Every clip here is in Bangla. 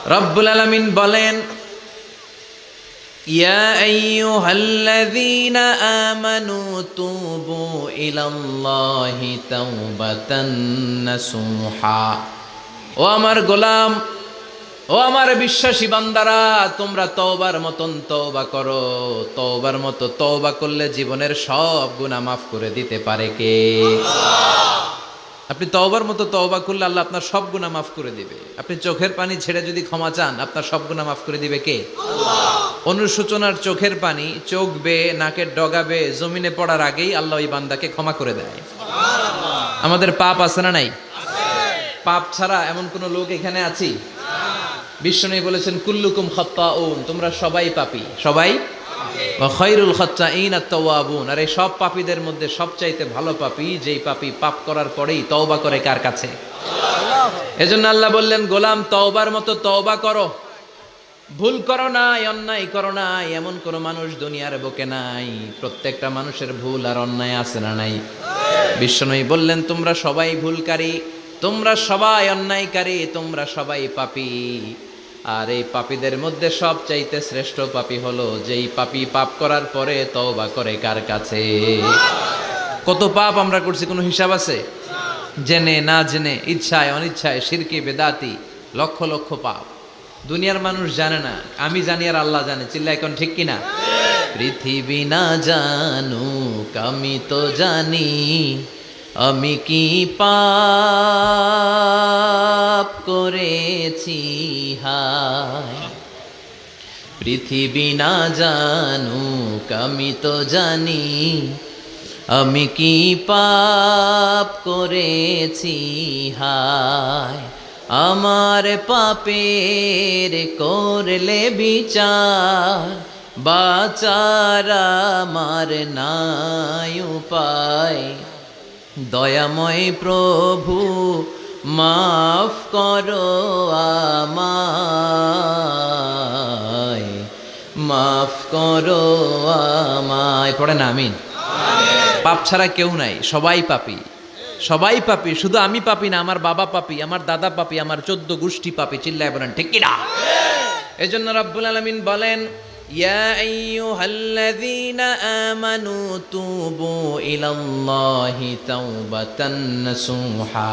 রব্বুল আলামিন বলেন, ইয়া আইয়ুহাল্লাযীনা আমানু তুবু ইলাল্লাহি তাওবাতান নাসুহা। ও আমার গোলাম, ও আমার বিশ্বাসী বান্দারা, তোমরা তওবার মতন তওবা করো। তওবার মতো তওবা করলে জীবনের সব গুনাহ মাফ করে দিতে পারে কে? আপনি তওবার মতো তওবা করলে আল্লাহ আপনার সব গুনাহ মাফ করে দিবে। আপনি চোখের পানি ছেড়ে যদি ক্ষমা চান, আপনার সব গুনাহ মাফ করে দিবে কে? অনুশোচনার চোখের পানি চোখ বেয়ে নাকের ডগা বেয়ে জমিনে পড়ার আগেই আল্লাহ ওই বান্দাকে ক্ষমা করে দেয়। আমাদের পাপ আছে না নাই? পাপ ছাড়া এমন কোন লোক এখানে আছি? বিশ্বনবী বলেছেন, কুল্লুকুম খাত্তাউন, তোমরা সবাই পাপী, সবাই। ওয়া খায়রুল খাত্তাইন আত-তাওয়াবুন, আর এই সব পাপীদের মধ্যে সবচাইতে ভালো পাপী যেই পাপী পাপ করার পরেই তওবা করে কার কাছে? এজন্য আল্লাহ বললেন, গোলাম তওবার মতো তওবা করো। ভুল করো নাই, অন্যায় করো নাই, এমন কোন মানুষ দুনিয়ার বুকে নাই। প্রত্যেকটা মানুষের ভুল আর অন্যায় আছে না নাই? বিশ্বনবী বললেন, তোমরা সবাই ভুলকারী, তোমরা সবাই অন্যায়কারী, তোমরা সবাই পাপী। আর এই পাপীদের মধ্যে সবচাইতে শ্রেষ্ঠ পাপী হলো যেই পাপী পাপ করার পরে তওবা করে কার কাছে? কত পাপ আমরা করছি, কোনো হিসাব আছে? জেনে না জেনে, ইচ্ছায় অনিচ্ছায়, শিরকে বেদাতি, লক্ষ লক্ষ পাপ। দুনিয়ার মানুষ জানে না, আমি জানি আর আল্লাহ জানে। চিল্লা এখন ঠিক কিনা? পৃথিবী না জানুক আমি তো জানি, আমি কি পাপ করেছি হায়। পৃথিবী না জানুক আমি তো জানি, আমি কি পাপ করেছি হায়। আমার পাপের করলে বিচার, বাঁচার আমার নাই উপায়। দয়াময় প্রভু মাফ করো আমায়, মাফ করো আমায়। পড়েন আমিন। পাপ ছাড়া কেউ নাই, সবাই পাপী, সবাই পাপী। শুধু আমি পাপী না, আমার বাবা পাপী, আমার দাদা পাপী, আমার 14 গোষ্ঠী পাপী। চিল্লায় বলেন ঠিক কিনা? এজন্য রব্বুল আলামিন বলেন, ইয়া আইয়ুহাল্লাযীনা আমানু তুবু ইলাল্লাহি তাওবাতান নাসুহা।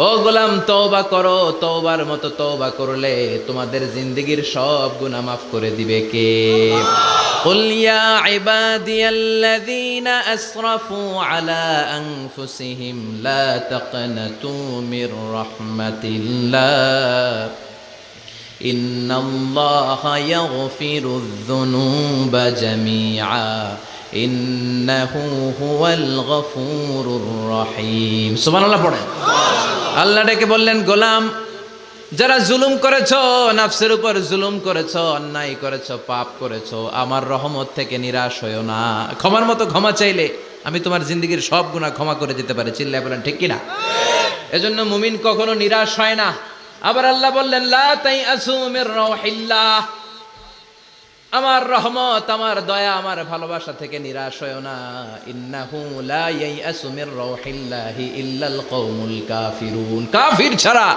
ও গোলাম তওবা করো, তওবার মতো তওবা করলে তোমাদের জিন্দেগীর সব গুনাহ মাফ করে দিবে কে? কুল ইয়া ইবাদিয়াল্লাযীনা আসরাফু আলা আনফুসিহিম লা তাকনাতু মির রাহমাতিল্লাহ ইন্নাল্লাহা ইয়াগফিরুয যুনুবা জামিআ ইন্নাহু হুয়াল গফুরুর রহিম। সুবহানাল্লাহ পড়েন। আল্লাহ ডেকে বললেন, গোলাম যারা জুলুম করেছো, নফসের উপর জুলুম করেছো, অন্যায় করেছো, পাপ করেছো, আমার রহমত থেকে নিরাশ হয়ো না। ক্ষমার মতো ক্ষমা চাইলে আমি তোমার জিন্দেগীর সব গুনাহ ক্ষমা করে দিতে পারি। চিল্লায় বলেন ঠিক কিনা? এজন্য মুমিন কখনো নিরাশ হয় না। আবার আল্লাহ বললেন, লা তাইআসু মির রাউহিল্লাহ, আমার রহমত, আমার দয়া, আমার ভালোবাসা থেকে নিরাশ হয়ো না। ইন্নাহু লা ইয়াইআসু মির রাউহিল্লাহি ইল্লাল কওমুল কাফিরুন, কাফির ছাড়া,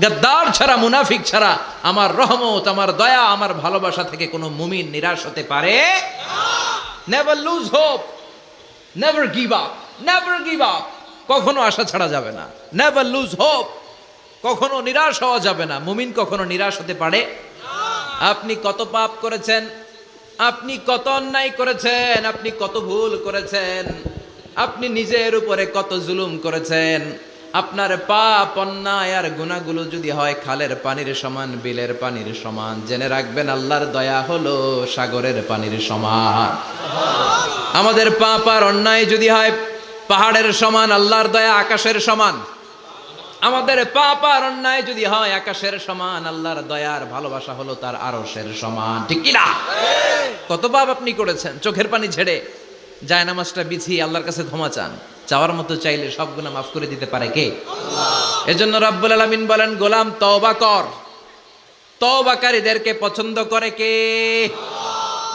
গাদ্দার ছাড়া, মুনাফিক ছাড়া আমার রহমত, আমার দয়া, আমার ভালোবাসা থেকে কোনো মুমিন নিরাশ হতে পারে না। Never lose hope, never give up, never give up. কখনো আশা ছাড়া যাবে না। নেভার লুজ হোপ, কখনো নিরাশ হওয়া যাবে না। মুমিন কখনো নিরাশ হতে পারে না। আপনি কত পাপ করেছেন, আপনি কত অন্যায় করেছেন, আপনি কত ভুল করেছেন, আপনি নিজের উপরে কত জুলুম করেছেন। আপনার পাপ, অন্যায় আর গুনাহগুলো যদি হয় খালের পানির সমান, বিলের পানির সমান, জেনে রাখবেন আল্লাহর দয়া হলো সাগরের পানির সমান। আমাদের পাপ আর অন্যায় যদি হয় পাহাড়ের সমান, আল্লাহর দয়া আকাশের সমান। আমাদের পাপ আর অন্যায় যদি হয় আকাশের সমান, আল্লাহর দয়ার ভালোবাসা হলো তার আরশের সমান। ঠিক কি না? কত পাপ আপনি করেছেন, চোখের পানি ছেড়ে জায়নামাজটা বিছিয়ে আল্লাহর কাছে ক্ষমা চান। চাওয়ার মতো চাইলে সব গুনাহ মাফ করে দিতে পারে কে? এজন্য রব্বুল আলামিন বলেন, গোলাম তওবা কর। তওবাকারীদেরকে পছন্দ করে কে?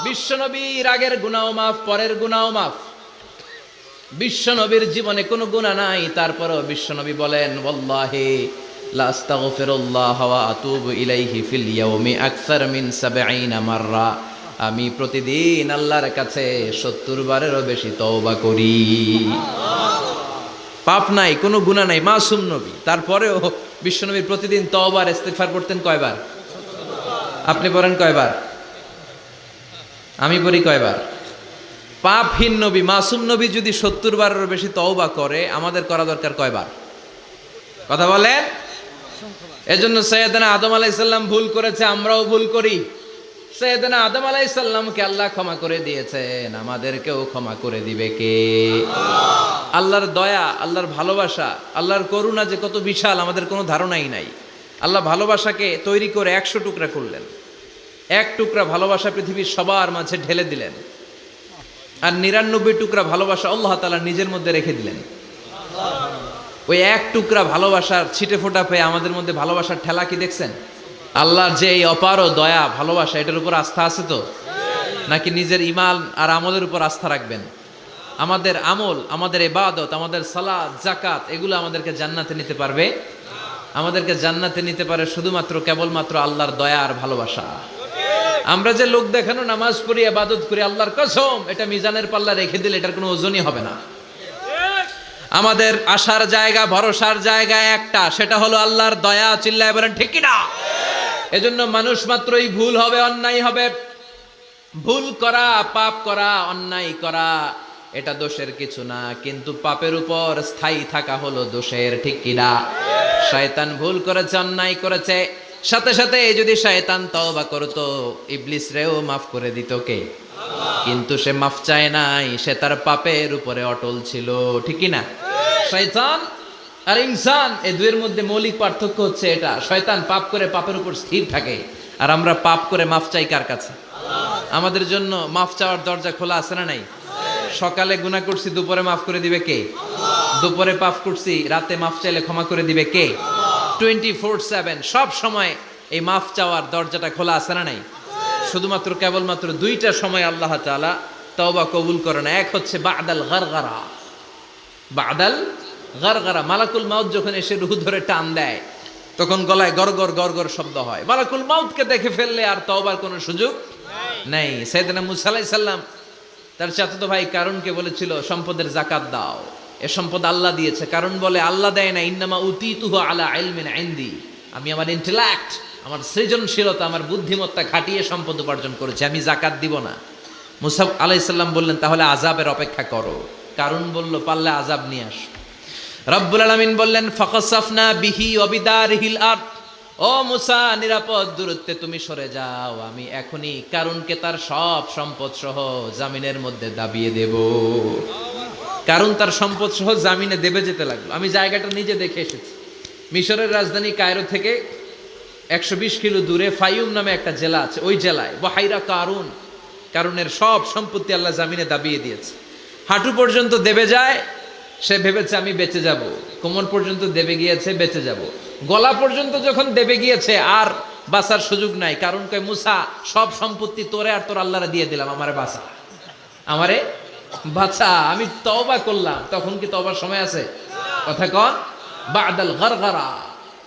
বিশ্বনবীর আগের গুনাহও মাফ, পরের গুনাহও মাফ। বিশ্বনবীর জীবনে কোনো গুনাহ নাই, তারপরেও বিশ্বনবী বলেন, ওয়াল্লাহি লা আস্তাগফিরুল্লাহ ওয়া আতুবু ইলাইহি ফিল ইয়াউমি আকসার মিন 70 মাররা, আমি প্রতিদিন আল্লাহর কাছে 70 বারেরও বেশি তওবা করি। পাপ নাই, কোনো গুনাহ নাই, মাসুম নবী, তারপরেও বিশ্বনবী প্রতিদিন তওবা আর ইস্তিগফার পড়তেন কয়বার? আপনি পড়েন কয়বার? আমি পড়ি কয়বার? পাপহীন নবী, মাসুম নবী যদি 70 বারেরও বেশি তওবা করে, আমাদের করা দরকার কয়বার? কথা বলেন। এজন্য সৈয়দনা আদম আলাইহিস সালাম ভুল করেছে, আমরাও ভুল করি। সৈয়দনা আদম আলাইহিস সালামকে আল্লাহ ক্ষমা করে দিয়েছেন, আমাদেরকেও ক্ষমা করে দিবে কে? আল্লাহর দয়া, আল্লাহর ভালোবাসা, আল্লাহর করুণা যে কত বিশাল আমাদের কোনো ধারণাই নাই। আল্লাহ ভালোবাসাকে তৈরি করে 100 টুকরা করলেন, এক টুকরা ভালোবাসা পৃথিবীর সবার মাঝে ঢেলে দিলেন, আর 99 টুকরা ভালোবাসা আল্লাহ তাআলা নিজের মধ্যে রেখে দিলেন। ওই এক টুকরা ভালোবাসার ছিটে ফোটা পেয়ে আমাদের মধ্যে ভালোবাসার ঠেলা কি দেখছেন? আল্লাহর যে এই অপার দয়া ভালোবাসা, এটার উপর আস্থা আছে তো? নাকি নিজের ঈমান আর আমলের উপর আস্থা রাখবেন? আমাদের আমল, আমাদের ইবাদত, আমাদের সালাত, যাকাত, এগুলো আমাদেরকে জান্নাতে নিতে পারবে? আমাদেরকে জান্নাতে নিতে পারে শুধুমাত্র কেবলমাত্র আল্লাহর দয়া আর ভালোবাসা। আমরা যে লোক দেখানো নামাজ পড়ি, ইবাদত করি, আল্লাহর কসম এটা মিজানের পাল্লা রেখে দিলে এটার কোনো ওজনই হবে না। আমাদের আশার জায়গা, ভরসার জায়গা একটা, সেটা হলো আল্লাহর দয়া। চিল্লায় বলেন ঠিক কি না? এজন্য মানুষ মাত্রই ভুল হবে, অন্যায় হবে। ভুল করা, পাপ করা, অন্যায় করা এটা দোষের কিছু না, কিন্তু পাপের উপর স্থায়ী থাকা হলো দোষের। ঠিক কি না? শয়তান ভুল করেছে, অন্যায় করেছে, সাথে সাথে যদি শয়তান তওবা করতো, ইবলিস রেও মাফ করে দিত কে? কিন্তু সে মাফ চায় নাই, সে তার পাপের উপরে অটল ছিল। ঠিক কি না? শয়তান আর ইনসান, এই দুয়ের মধ্যে মৌলিক পার্থক্য হচ্ছে এটা। শয়তান পাপ করে পাপের উপর স্থির থাকে, আর আমরা পাপ করে মাফ চাই কার কাছে? আমাদের জন্য মাফ চাওয়ার দরজা খোলা আছে না নাই? সকালে গুনাহ করছি, দুপুরে মাফ করে দিবে কে? দুপুরে পাপ করছি, রাতে মাফ চাইলে ক্ষমা করে দিবে কে? 24/7 সব সময় এই মাফ চাওয়ার দরজাটা খোলা আছে না নাই? শুধুমাত্র কেবলমাত্র 2টা সময় আল্লাহ তাআলা তওবা কবুল করে না। এক হচ্ছে বাদাল গারগারা। বাদাল গারগারা, মালাকুল মাউত যখন এসে রূহ ধরে টান দেয়, তখন গলায় গরগর গরগর শব্দ হয়। মালাকুল মাউতকে দেখে ফেললে আর তওবার কোনো সুযোগ নেই। সাইয়েদনা মুসা আলাইহিস সালাম তার চাচাতো ভাই কারুনকে বলেছিল, সম্পদের যাকাত দাও, এ সম্পদ আল্লাহ দিয়েছে। কারণ বলে, আল্লাহ দেয় না, ইন্নামা উতীতুহু আলা ইলমিন ইনদি, আমি আমার ইন্টেলেক্ট, আমার সৃজনশীলতা, আমার বুদ্ধিমত্তা খাটিয়ে সম্পদ উপার্জন করেছি, আমি যাকাত দিব না। মুসা আলাইহিস সালাম বললেন, তাহলে আযাবের অপেক্ষা করো। কারণ বলল, পারলে আযাব নিয়ে আস। রব্বুল আলামিন বললেন, ফাকাসাফনা বিহি ওয়া বিদারিহিল আরদ, ও মুসা নিরাপদ দূরত্বে তুমি সরে যাও, আমি এখনই কারুনকে তার সব সম্পদ সহ জামিনের মধ্যে দাবিয়ে দেব। কারণ তার সম্পদ সহ জামিনে দেবে যেতে লাগলো। আমি জায়গাটা নিজে দেখে এসেছি। মিশরের রাজধানী কায়রো থেকে 120 কিলো দূরে ফাইউম নামে একটা জেলা আছে, ওই জেলায় বহাইরা কারুন, কারুনের সব সম্পত্তি আল্লাহ জামিনে দাবিয়ে দিয়েছে। হাঁটু পর্যন্ত দেবে যায়, সে ভেবেছে আমি বেঁচে যাব। কোমর পর্যন্ত দেবে গিয়েছে, বেঁচে যাব। গলা পর্যন্ত যখন দেবে গিয়েছে, আর বাঁচার সুযোগ নাই। কারণ কয়, মুসা সব সম্পত্তি তোরে আর তোর আল্লাহরে দিয়ে দিলাম, আমারে বাঁচা, আমারে বাঁচা, আমি তওবা করলাম। তখন কি তওবার সময় আছে? কথা কন। বাদাল গারগারা,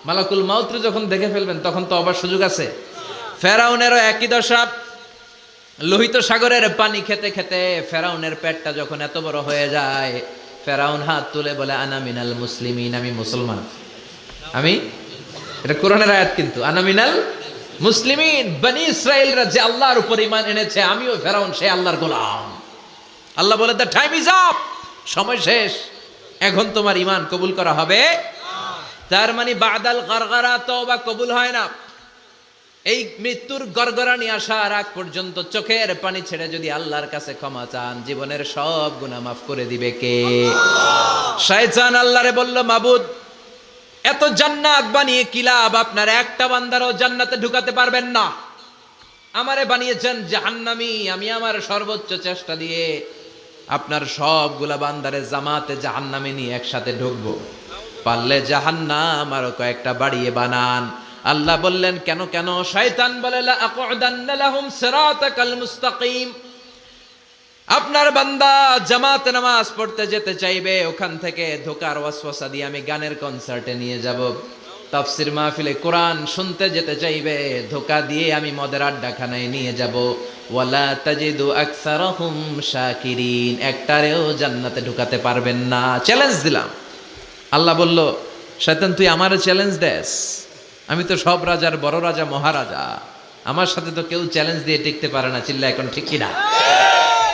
মালাকুল মাউত যখন দেখে ফেলবেন, তখন তওবার সুযোগ আছে? ফেরাউনেরও একই দশা। লোহিত সাগরের পানি খেতে খেতে ফেরাউনের পেটটা যখন এত বড় হয়ে যায়, ফেরাউন হাত তুলে বলে, আনা মিনাল মুসলিমিন, আমি মুসলমান। আমি, এটা কোরআনের আয়াত কিন্তু, আনা মিনাল মুসলিমিন, বনি ইসরাইলরা যে আল্লাহর উপর ঈমান এনেছে, আমিও ফেরাউন সে আল্লাহর গোলাম। আল্লাহ বলে, দ্য টাইম ইজ আপ, সময় শেষ, এখন তোমার ঈমান কবুল করা হবে। তার মানে বাদাল গারগারা, তওবা কবুল হয় না। এই মৃত্যুর গড়গড়ানি আসার আগ পর্যন্ত চোখের পানি ছেড়ে যদি আল্লাহর কাছে ক্ষমা চান, জীবনের সব গুনাহ মাফ করে দিবে কে? শয়তান আল্লাহরে বলল, মাবুদ এত জান্নাত বানিয়ে কি লাভ, আপনার একটা বান্দারও জান্নাতে ঢুকাতে পারবেন না। আমারে বানিয়েছেন জাহান্নামী, আমি আমার সর্বোচ্চ চেষ্টা দিয়ে আপনার সবগুলা বান্দারে জামাতে জাহান্নামে নিয়ে একসাথে ঢুকবো, পারলে জাহান্নাম আরো কয়েকটা বাড়িয়ে বানান। আল্লাহ বললেন, কেন কেন? শয়তান বলে, লা আকুদান্না লাহুম সিরাতাকাল মুস্তাকিম, আপনার বান্দা জামাতে নামাজ পড়তে যেতে চাইবে, ওখান থেকে ধোকার ওয়াসওয়াসা দিয়ে আমি গানের কনসার্টে নিয়ে যাব, তাফসির মাহফিলে কোরআন শুনতে যেতে চাইবে, ধোকা দিয়ে আমি মদের আড্ডাখানায় নিয়ে যাব। ওয়ালা তাজিদু আকসারহুম শাকিরিন, একটারেও জান্নাতে ঢুকাতে পারবেন না। চ্যালেঞ্জ দিলাম। আল্লাহ বলল, শয়তান তুই আমারও চ্যালেঞ্জ দেস? আমি তো সব রাজার বড় রাজা, মহারাজা। আমার সাথে তো কেউ চ্যালেঞ্জ দিয়ে টিকতে পারে না। চিল্লা এখন ঠিক কিনা?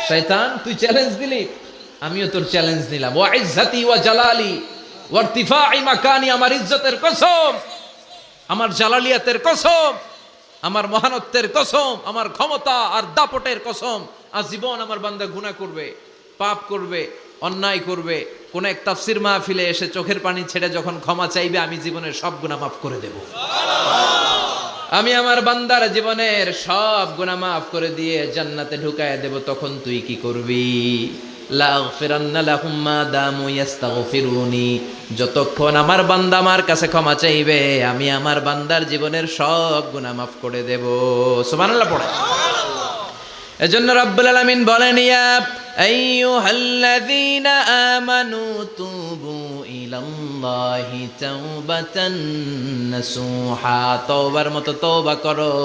শয়তান তুই চ্যালেঞ্জ দিলি, আমিও তোর চ্যালেঞ্জ নিলাম। ওয়া ইজ্জতি ওয়া জালালি ওয়া ইরতিফাই মাকানি, আমার ইজ্জতের কসম, আমার জালালিয়াতের কসম, আমার মহানত্বের কসম, আমার ক্ষমতা আর দাপটের কসম, আজীবন আমার বান্দা গুনাহ করবে, পাপ করবে, অন্যায় করবে, কোন এক তাফসির মাহফিলে এসে চোখের পানি ছেড়ে যখন ক্ষমা চাইবে, আমি জীবনের সব গুনাহ মাফ করে দেব। আমি আমার বান্দার জীবনের সব গুনাহ মাফ করে দিয়ে জান্নাতে ঢুকায় দেব। তখন তুই কি করবি? লাগফিরান্না লাহুম মা দামু ইস্তাগফিরুনি, যতক্ষণ আমার বান্দা আমার কাছে ক্ষমা চাইবে, আমি আমার বান্দার জীবনের সব গুনাহ মাফ করে দেব। সুবহানাল্লাহ পড়ে। এজন্য রব্বুল আলামিন বলেন, ইয়া আইয়ুহাল্লাযীনা আমানু তুবু ইলাল্লাহি তাওবাতান নাসুহা, তওবার মতো তওবা করো।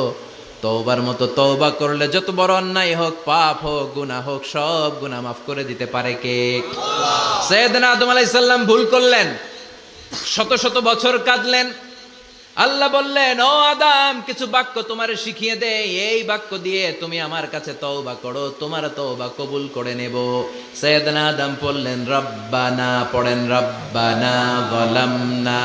তওবার মতো তওবা করলে যত বড় অন্যায় হোক, পাপ হোক, গুনাহ হোক, সব গুনাহ মাফ করে দিতে পারে কে? আল্লাহ। সাইয়েদনা আদম আলাইহিস সালাম ভুল করলেন, শত শত বছর কাঁদলেন। আল্লাহ বললেন, ও আদম, কিছু বাক্য তোমারে শিখিয়ে দে, এই বাক্য দিয়ে তুমি আমার কাছে তওবা করো, তোমার তওবা কবুল করে নেব। সাইয়েদনা আদম বললেন, রব্বানা, পড়েন, রব্বানা যালামনা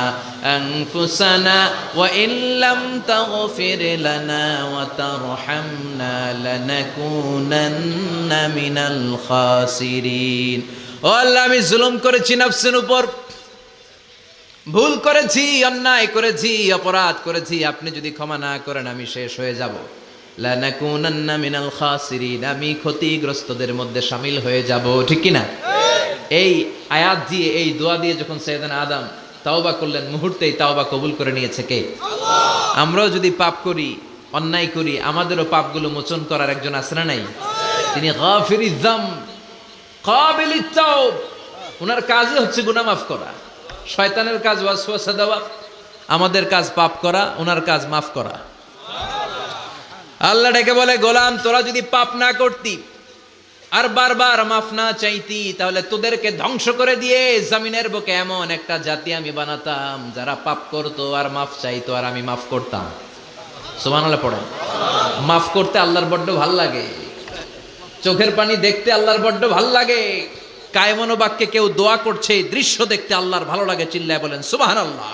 আনফুসানা ওয়া ইল্লাম তাগফির লানা ওয়া তারহামনা লানাকুনান্না মিনাল খাসিরিন। ও আল্লাহ, আমি জুলুম করেছি নফসের উপর, ভুল করেছি, অন্যায় করেছি, অপরাধ করেছি। আপনি যদি ক্ষমা না করেন আমি শেষ হয়ে যাব। লানাকুনান্না মিনাল খাসিরিন, আমি ক্ষতিগ্রস্তদের মধ্যে শামিল হয়ে যাব। ঠিক কি না? এই আয়াত দিয়ে, এই দোয়া দিয়ে যখন সাইয়েদনা আদম তাওবা করলেন, মুহূর্তেই তাওবা কবুল করে নিয়েছে কে? আল্লাহ। আমরাও যদি পাপ করি, অন্যায় করি, আমাদেরও পাপগুলো মোচন করার একজন আছে না নাই? তিনি গাফিরিয যাম কাবিলিত তাওব, ওনার কাজই হচ্ছে গুনাহ মাফ করা। শয়তানের কাজ ওয়াসওয়াসা দেওয়া, আমাদের কাজ পাপ করা, ওনার কাজ মাফ করা। আল্লাহ ডেকে বলে, গোলাম, তোরা যদি পাপ না করতি আর বারবার মাফ না চাইতি, তাহলে তোদেরকে ধ্বংস করে দিয়ে জমিনের বুকে এমন একটা জাতি আমি বানাতাম যারা পাপ করতো আর মাফ চাইতো, আর আমি মাফ করতাম। সুবহানাল্লাহ পড়েন। মাফ করতে আল্লাহর বড্ড ভাল লাগে, চোখের পানি দেখতে আল্লাহর বড্ড ভাল লাগে। কায়মনো বাক্যে কেউ দোয়া করছে, এই দৃশ্য দেখতে আল্লাহর ভালো লাগে। চিল্লায় বলেন সুবহানাল্লাহ।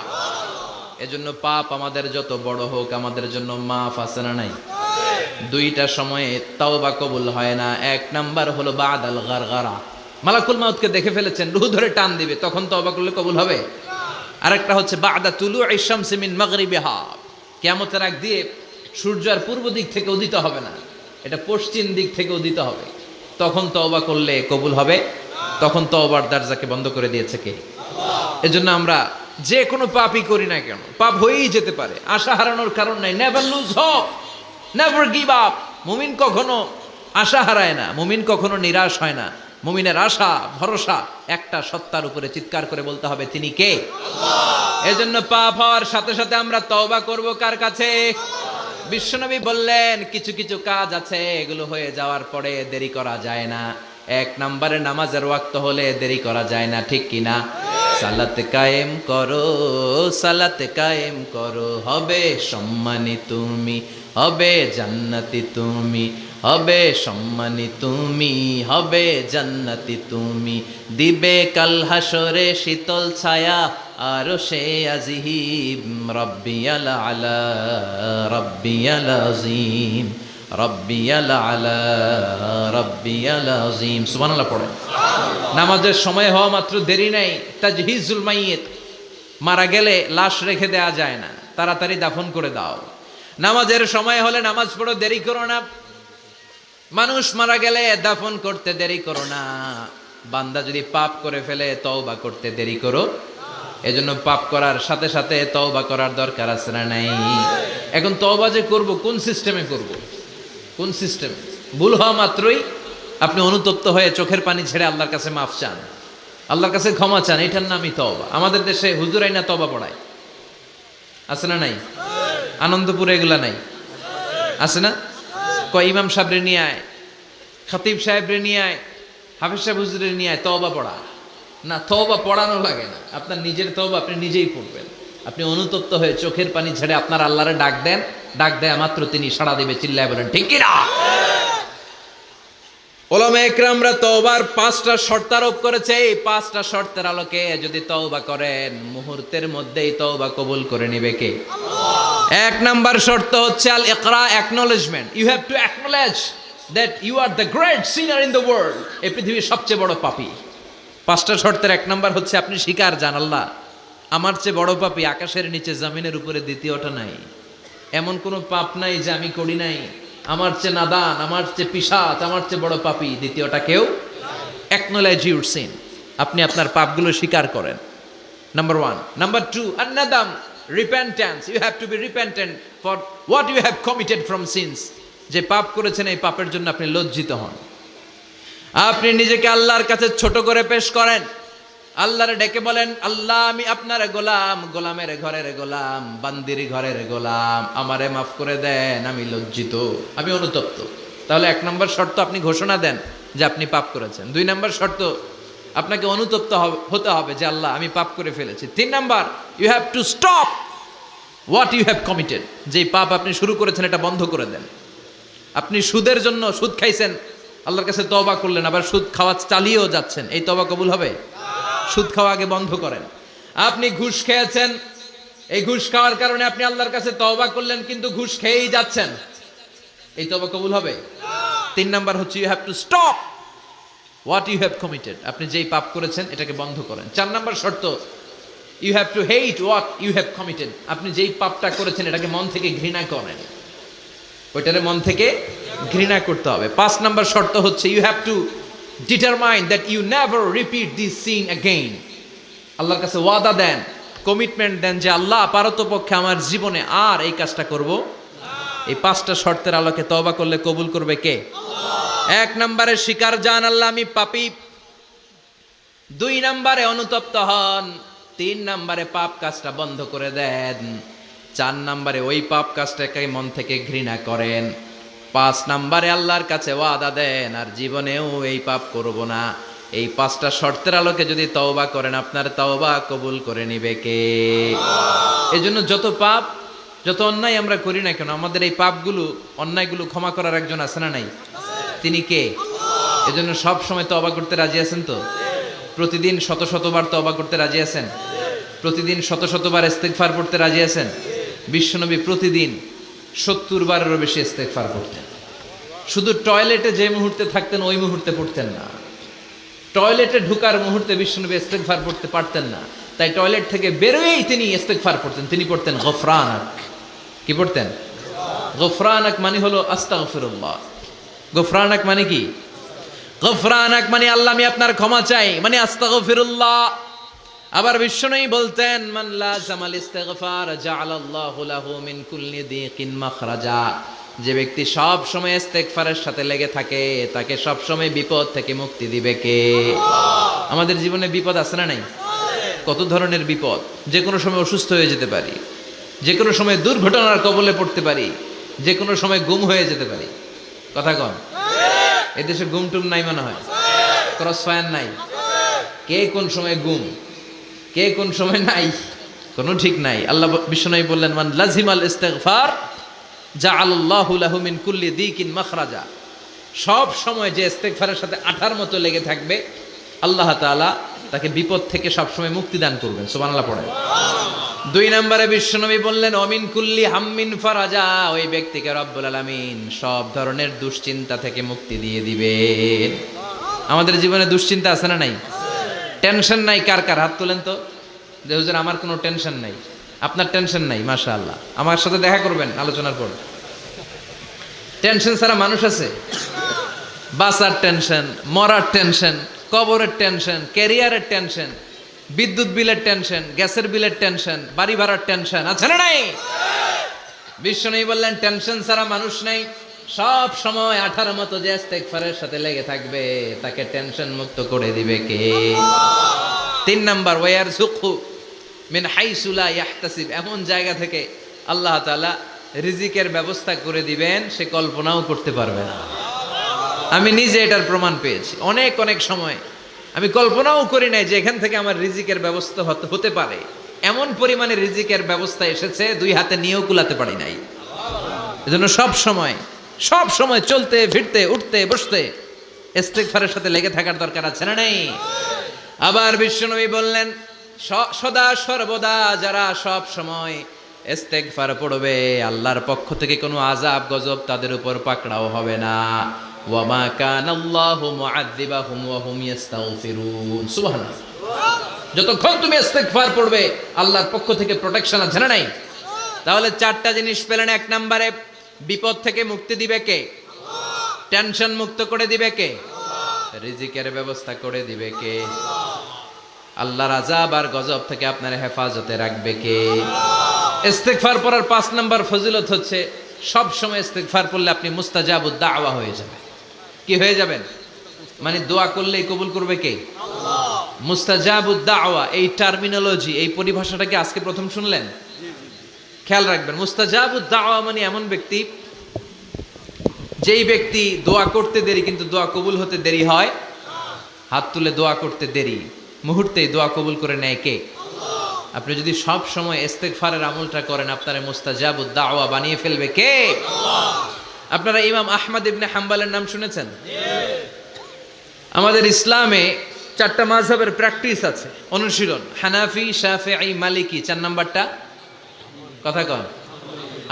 এজন্য পাপ আমাদের যত বড় হোক, আমাদের জন্য মাফ আছে না নাই? দুইটা সময়ে তাওবা কবুল হয় না। এক নাম্বার হলো বাদাল গারগারা, মালাকুল মাউতকে দেখে ফেলেছেন, রূহ ধরে টান দিবে, তখন তাওবা করলে কবুল হবে। আরেকটা হচ্ছে বাদা তুলুই শামসি মিন মাগরিবিহা, কিয়ামতের আগ দিয়ে সূর্য আর পূর্ব দিক থেকে উদিত হবে না, এটা পশ্চিম দিক থেকে উদিত হবে, তখন তওবা করলে কবুল হবে। তখন তওবার দরজাকে বন্ধ করে দিয়েছে কে? আল্লাহ। এজন্য আমরা যে কোনো পাপই করি না কেন, পাপ হয়েই যেতে পারে, আশা হারানোর কারণ নাই। Never lose hope, never give up. মুমিন কখনো আশা হারায় না, মুমিন কখনো নিরাশ হয় না। মুমিনের আশা ভরসা একটা সত্তার উপরে। চিৎকার করে বলতে হবে, তিনি কে? আল্লাহ। এজন্য পাপ হওয়ার সাথে সাথে আমরা তওবা করব কার কাছে? বিশ্বনবী বললেন, কিছু কিছু কাজ আছে, এগুলো হয়ে যাওয়ার পরে দেরি করা যায় না। এক নম্বরে নামাজের ওয়াক্ত হলে দেরি করা যায় না। ঠিক কিনা? সালাত কায়েম করো, সালাত কায়েম করো, হবে সম্মানী তুমি, হবে জান্নাতি তুমি, হবে সম্মানী তুমি, হবে জান্নাতি তুমি। দিবে কাল হাসরে শীতল ছায়া আরশে আজিম, রব্বিয়াল আলা, রব্বিয়াল আযীম, রব্বিয়াল আলা, রব্বিয়াল আযীম। সুবহানাল্লাহ পড়েন। নামাজের সময় হওয়া মাত্র দেরি নাই। তাজহিজুল মাইয়িত, মারা গেলে লাশ রেখে দেয়া যায় না, তাড়াতাড়ি দাফন করে দাও। নামাজের সময় হলে নামাজ পড়ো, দেরি করো না। মানুষ মারা গেলে দাফন করতে দেরি করো না। বান্দা যদি পাপ করে ফেলে তওবা করতে দেরি করো। এজন্য পাপ করার সাথে সাথে তওবা করার দরকার আছে না নাই? এখন তওবা যে করব, কোন সিস্টেমে করব? কোন সিস্টেমে? ভুল হওয়া মাত্রই আপনি অনুতপ্ত হয়ে চোখের পানি ছেড়ে আল্লাহর কাছে মাফ চান, আল্লাহর কাছে ক্ষমা চান, এটার নামই তওবা। আমাদের দেশে হুজুরাই না তওবা পড়ায়, আছে না নাই? আনন্দপুরে এগুলা নাই? আছে না? কয় ইমাম সাহেবরে নিয়ে আয়, খতিব সাহেবরে নিয়ে আয়, হাফেজ সাহেব হুজুরের নিয়ে আয়, তওবা পড়া। না, তওবা পড়ানো লাগে না, আপনার নিজের তওবা আপনি নিজেই পড়বেন। আপনি অনুতপ্ত হয়ে চোখের পানি ছেড়ে আপনার আল্লাহরে ডাক দেন, ডাক দেয়া মাত্র তিনি সাড়া দিবে। চিল্লায় বলেন ঠিক কি না? ওলামা একরামরা তওবার 5টা শর্ত আরোপ করেছে। এই 5টা শর্তের আলোকে যদি তওবা করেন, মুহূর্তের মধ্যেই তওবা কবুল করে নেবে কে? আল্লাহ। 1 নাম্বার শর্ত হচ্ছে আল ইকরা, acknowledgement. You have to acknowledge that you are the great sinner in the world. এই পৃথিবীর সবচেয়ে বড় পাপী। 5টা শর্তের 1 নাম্বার হচ্ছে আপনি স্বীকার জান, আল্লাহ আমার চেয়ে বড় পাপী আকাশের নিচে জমিনের উপরে দ্বিতীয়টা নাই। এমন কোনো পাপ নাই যে আমি করি নাই। আমার চেয়ে নাদান, আমার চেয়ে পিশাচ, আমার চেয়ে বড় পাপী দ্বিতীয়টা কেউ। অ্যাকনলেজ ইউর সিন, আপনি আপনার পাপগুলো স্বীকার করেন। নাম্বার 1। নাম্বার 2, আন-নাদাম, repentance. You have to be repentant for what you have committed from sins. যে পাপ করেছেন এই পাপের জন্য আপনি লজ্জিত হন। আপনি নিজেকে আল্লাহর কাছে ছোট করে পেশ করেন, আল্লাহরে ডেকে বলেন, আল্লাহ আমি আপনার গোলাম, গোলামের ঘরের গোলাম, বান্দির ঘরের গোলাম, আমারে মাফ করে দেন, আমি লজ্জিত, আমি অনুতপ্ত। তাহলে 1 নম্বর শর্ত আপনি ঘোষণা দেন যে আপনি পাপ করেছেন। 2 নম্বর শর্ত আপনাকে অনুতপ্ত হতে হবে যে আল্লাহ আমি পাপ করে ফেলেছি। 3 number, you have to stop what you have committed. যেই পাপ আপনি শুরু করেছেন এটা বন্ধ করে দেন। আপনি সুদের জন্য সুদ খাইছেন, আল্লাহর কাছে তওবা করলেন, আবার সুদ খাওয়া চালিয়েও যাচ্ছেন, এই তওবা কবুল হবে? সুদ খাওয়া আগে বন্ধ করেন। আপনি ঘুষ খেয়েছেন, এই ঘুষ খাওয়ার কারণে আপনি আল্লাহর কাছে তওবা করলেন, কিন্তু ঘুষ খেয়েই যাচ্ছেন, এই তওবা কবুল হবে? 3 নাম্বার হচ্ছে you have to stop what you have committed. আপনি যেই পাপ করেছেন এটাকে বন্ধ করেন। 4 নাম্বার শর্ত, you have to hate what you have committed. আপনি যেই পাপটা করেছেন এটাকে মন থেকে ঘৃণা করেন, ওইটারে মন থেকে ঘৃণা করতে হবে। 5 নাম্বার শর্ত হচ্ছে you have to determine that you never repeat this sin again. আল্লাহর কাছে ওয়াদা দেন, কমিটমেন্ট দেন যে আল্লাহ পারতপক্ষে আমার জীবনে আর এই কাজটা করব। এই 5টা শর্তের আলোকে তওবা করলে কবুল করবে কে? 1 নম্বরে স্বীকার জান, আল্লাহ আমি পাপী। 2 নম্বরে অনুতপ্ত হন। 3 নম্বরে পাপ কাজটা বন্ধ করে দেন। 4 নম্বরে ওই পাপ কাজটাকে মন থেকে ঘৃণা করেন। 5 নম্বরে আল্লাহর কাছে ওয়াদা দেন আর জীবনেও এই পাপ করব না। এই 5টা শর্তের আলোকে যদি তওবা করেন, আপনার তওবা কবুল করে নিবে কে? এজন্য যত পাপ, যত অন্যায় আমরা করি না কেন, আমাদের এই পাপগুলো, অন্যায়গুলো ক্ষমা করার একজন আছে না নাই? তিনি কে? এজন্য সব সময় তওবা করতে রাজি আছেন তো? প্রতিদিন শত শতবার তওবা করতে রাজি আছেন? প্রতিদিন শত শতবার ইস্তেগফার পড়তে রাজি আছেন? বিশ্বনবী প্রতিদিন 70 বারেরও বেশি ইস্তেগফার পড়তেন। শুধু টয়লেটে যে মুহূর্তে থাকতেন ওই মুহূর্তে পড়তেন না, টয়লেটে ঢুকার মুহূর্তে বিশ্বনবী ইস্তেগফার পড়তে পারতেন না, তাই টয়লেট থেকে বেরোয়েই তিনি ইস্তেগফার পড়তেন। তিনি পড়তেন গফরানাক। কি পড়তেন? গফরানাক মানে হলো আস্তাগফিরুল্লাহ। গফরানাক মানে কি? গফরানাক মানে আল্লাহ আমি আপনার ক্ষমা চাই, মানে আস্তাগফিরুল্লাহ। আবার বিশ্বনবী বলতেন, মান লাযামাল ইস্তিগফার জাআলাল্লাহু লাহু মিন কুল্লি দিকিন মাখরাজা। যে ব্যক্তি সব সময় ইস্তেগফারের সাথে লেগে থাকে তাকে সব সময় বিপদ থেকে মুক্তি দিবে কে? আমাদের জীবনে বিপদ আছে না নাই? কত ধরনের বিপদ। যে কোনো সময় অসুস্থ হয়ে যেতে পারি, যে কোনো সময় দুর্ঘটনার কবলে পড়তে পারি, যে কোনো সময় গুম হয়ে যেতে পারি। কথা কন, এদেশে গুম টুম নাই মনে হয়, ক্রস ফায়ার নাই, কে কোন সময় গুম, কে কোন সময় নাই, কোনো ঠিক নাই। আল্লাহ বিশ্বনবী বললেন, মান লাজিমাল ইস্তিগফার জাআলাল্লাহু লাহু মিন কুল্লি দিকিন মাখরাজা। সব সময় যে ইস্তিগফারের সাথে আঠার মতো লেগে থাকবে, আল্লাহ তাআলা তাকে বিপদ থেকে সব সময় মুক্তি দান করবেন। সুবহানাল্লাহ পড়েন। 2 নম্বরে বিশ্বনবী বললেন, অমিন কুল্লি হাম্মিন ফারাজা। ওই ব্যক্তিকে রব্বুল আলামিন সব ধরনের দুশ্চিন্তা থেকে মুক্তি দিয়ে দিবেন। আমাদের জীবনে দুশ্চিন্তা আছে না নাই? টেনশন নাই কার কার? হাত তোলেন তো, যে হুজুর আমার কোনো টেনশন নাই। আপনার টেনশন নাই, মাশাআল্লাহ। আমার সাথে দেখা করবেন আলোচনার পর। টেনশন ছাড়া মানুষ আছে? বাসার টেনশন, মরার টেনশন, কবরের টেনশন, ক্যারিয়ারের টেনশন, বিদ্যুৎ বিলের টেনশন, গ্যাসের বিলের টেনশন, বাড়ি ভাড়ার টেনশন, আছে না নাই? বিশ্বনবী বললেন, টেনশন ছাড়া মানুষ নাই। সব সময় 18 মতো যে ইস্তেগফারের সাথে লেগে থাকবে তাকে টেনশন মুক্ত করে দিবে কে? 3 নাম্বার, ওয়ারযুকহু মিন হাইসু লা ইয়াহতাসিব, এমন জায়গা থেকে আল্লাহ তাআলা রিজিকের ব্যবস্থা করে দিবেন সে কল্পনাও করতে পারবে না। আমি নিজে এটার প্রমাণ পেয়েছি। অনেক অনেক সময় আমি কল্পনাও করি নাই যে এখান থেকে আমার রিজিকের ব্যবস্থা হতে পারে। এমন পরিমাণে রিজিকের ব্যবস্থা এসেছে, দুই হাতে নিয়েও কুলাতে পারি নাই। এজন্য সব সময় চলতে ফিরতে উঠতে বসতে ইস্তিগফারের সাথে লেগে থাকার দরকার আছে না নেই? আবার বিশ্বনবী বললেন, সদা সর্বদা যারা সব সময় ইস্তিগফার পড়বে, আল্লাহর পক্ষ থেকে কোনো আযাব গজব তাদের উপর পাকড়াও হবে না। ওয়া মা কানাল্লাহু মুআযযিবাহুম ওয়া হুম ইস্তাগফিরুন। সুবহানাল্লাহ। যতক্ষণ তুমি ইস্তিগফার পড়বে আল্লাহর পক্ষ থেকে প্রোটেকশন আছে না নাই? তাহলে চারটা জিনিস পেলেন। এক নম্বরে বিপদ থেকে মুক্তি দিবে কে? টেনশন মুক্ত করে দিবে কে? রিজিকের ব্যবস্থা করে দিবে কে? আল্লাহর আযাব আর গজব থেকে আপনার হেফাজতে রাখবে কে? ইস্তিগফার পড়ার 5 নম্বর ফজিলত হচ্ছে সব সময় ইস্তিগফার পড়লে আপনি মুস্তাজাবুদ দাওয়া হয়ে যাবেন। কি হয়ে যাবেন? মানে দোয়া করলেই কবুল করবে কে? আল্লাহ। মুস্তাজাবুদ দাওয়া, এই টার্মিনোলজি, এই পরিভাষাটা কি আজকে প্রথম শুনলেন? খেয়াল রাখবেন, মুস্তাজাবুদ দাওয়া মানে এমন ব্যক্তি, যেই ব্যক্তি দোয়া করতে দেরি কিন্তু দোয়া কবুল হতে দেরি হয়। হাত তুলে দোয়া করতে দেরি, মুহূর্তেই দোয়া কবুল করে নেয় কে? আল্লাহ। আপনি যদি সব সময় ইস্তিগফারের আমলটা করেন, আপনারে মুস্তাজাবুদ দাওয়া বানিয়ে ফেলবে কে? আল্লাহ। আপনারা ইমাম আহমদ ইবনে হাম্বলের নাম শুনেছেন? আমাদের ইসলামে 4টা মাযহাবের প্র্যাকটিস আছে, অনুশীলন। হানাফি, শাফিঈ, মালিকি। 4 নাম্বারটা কথা কন।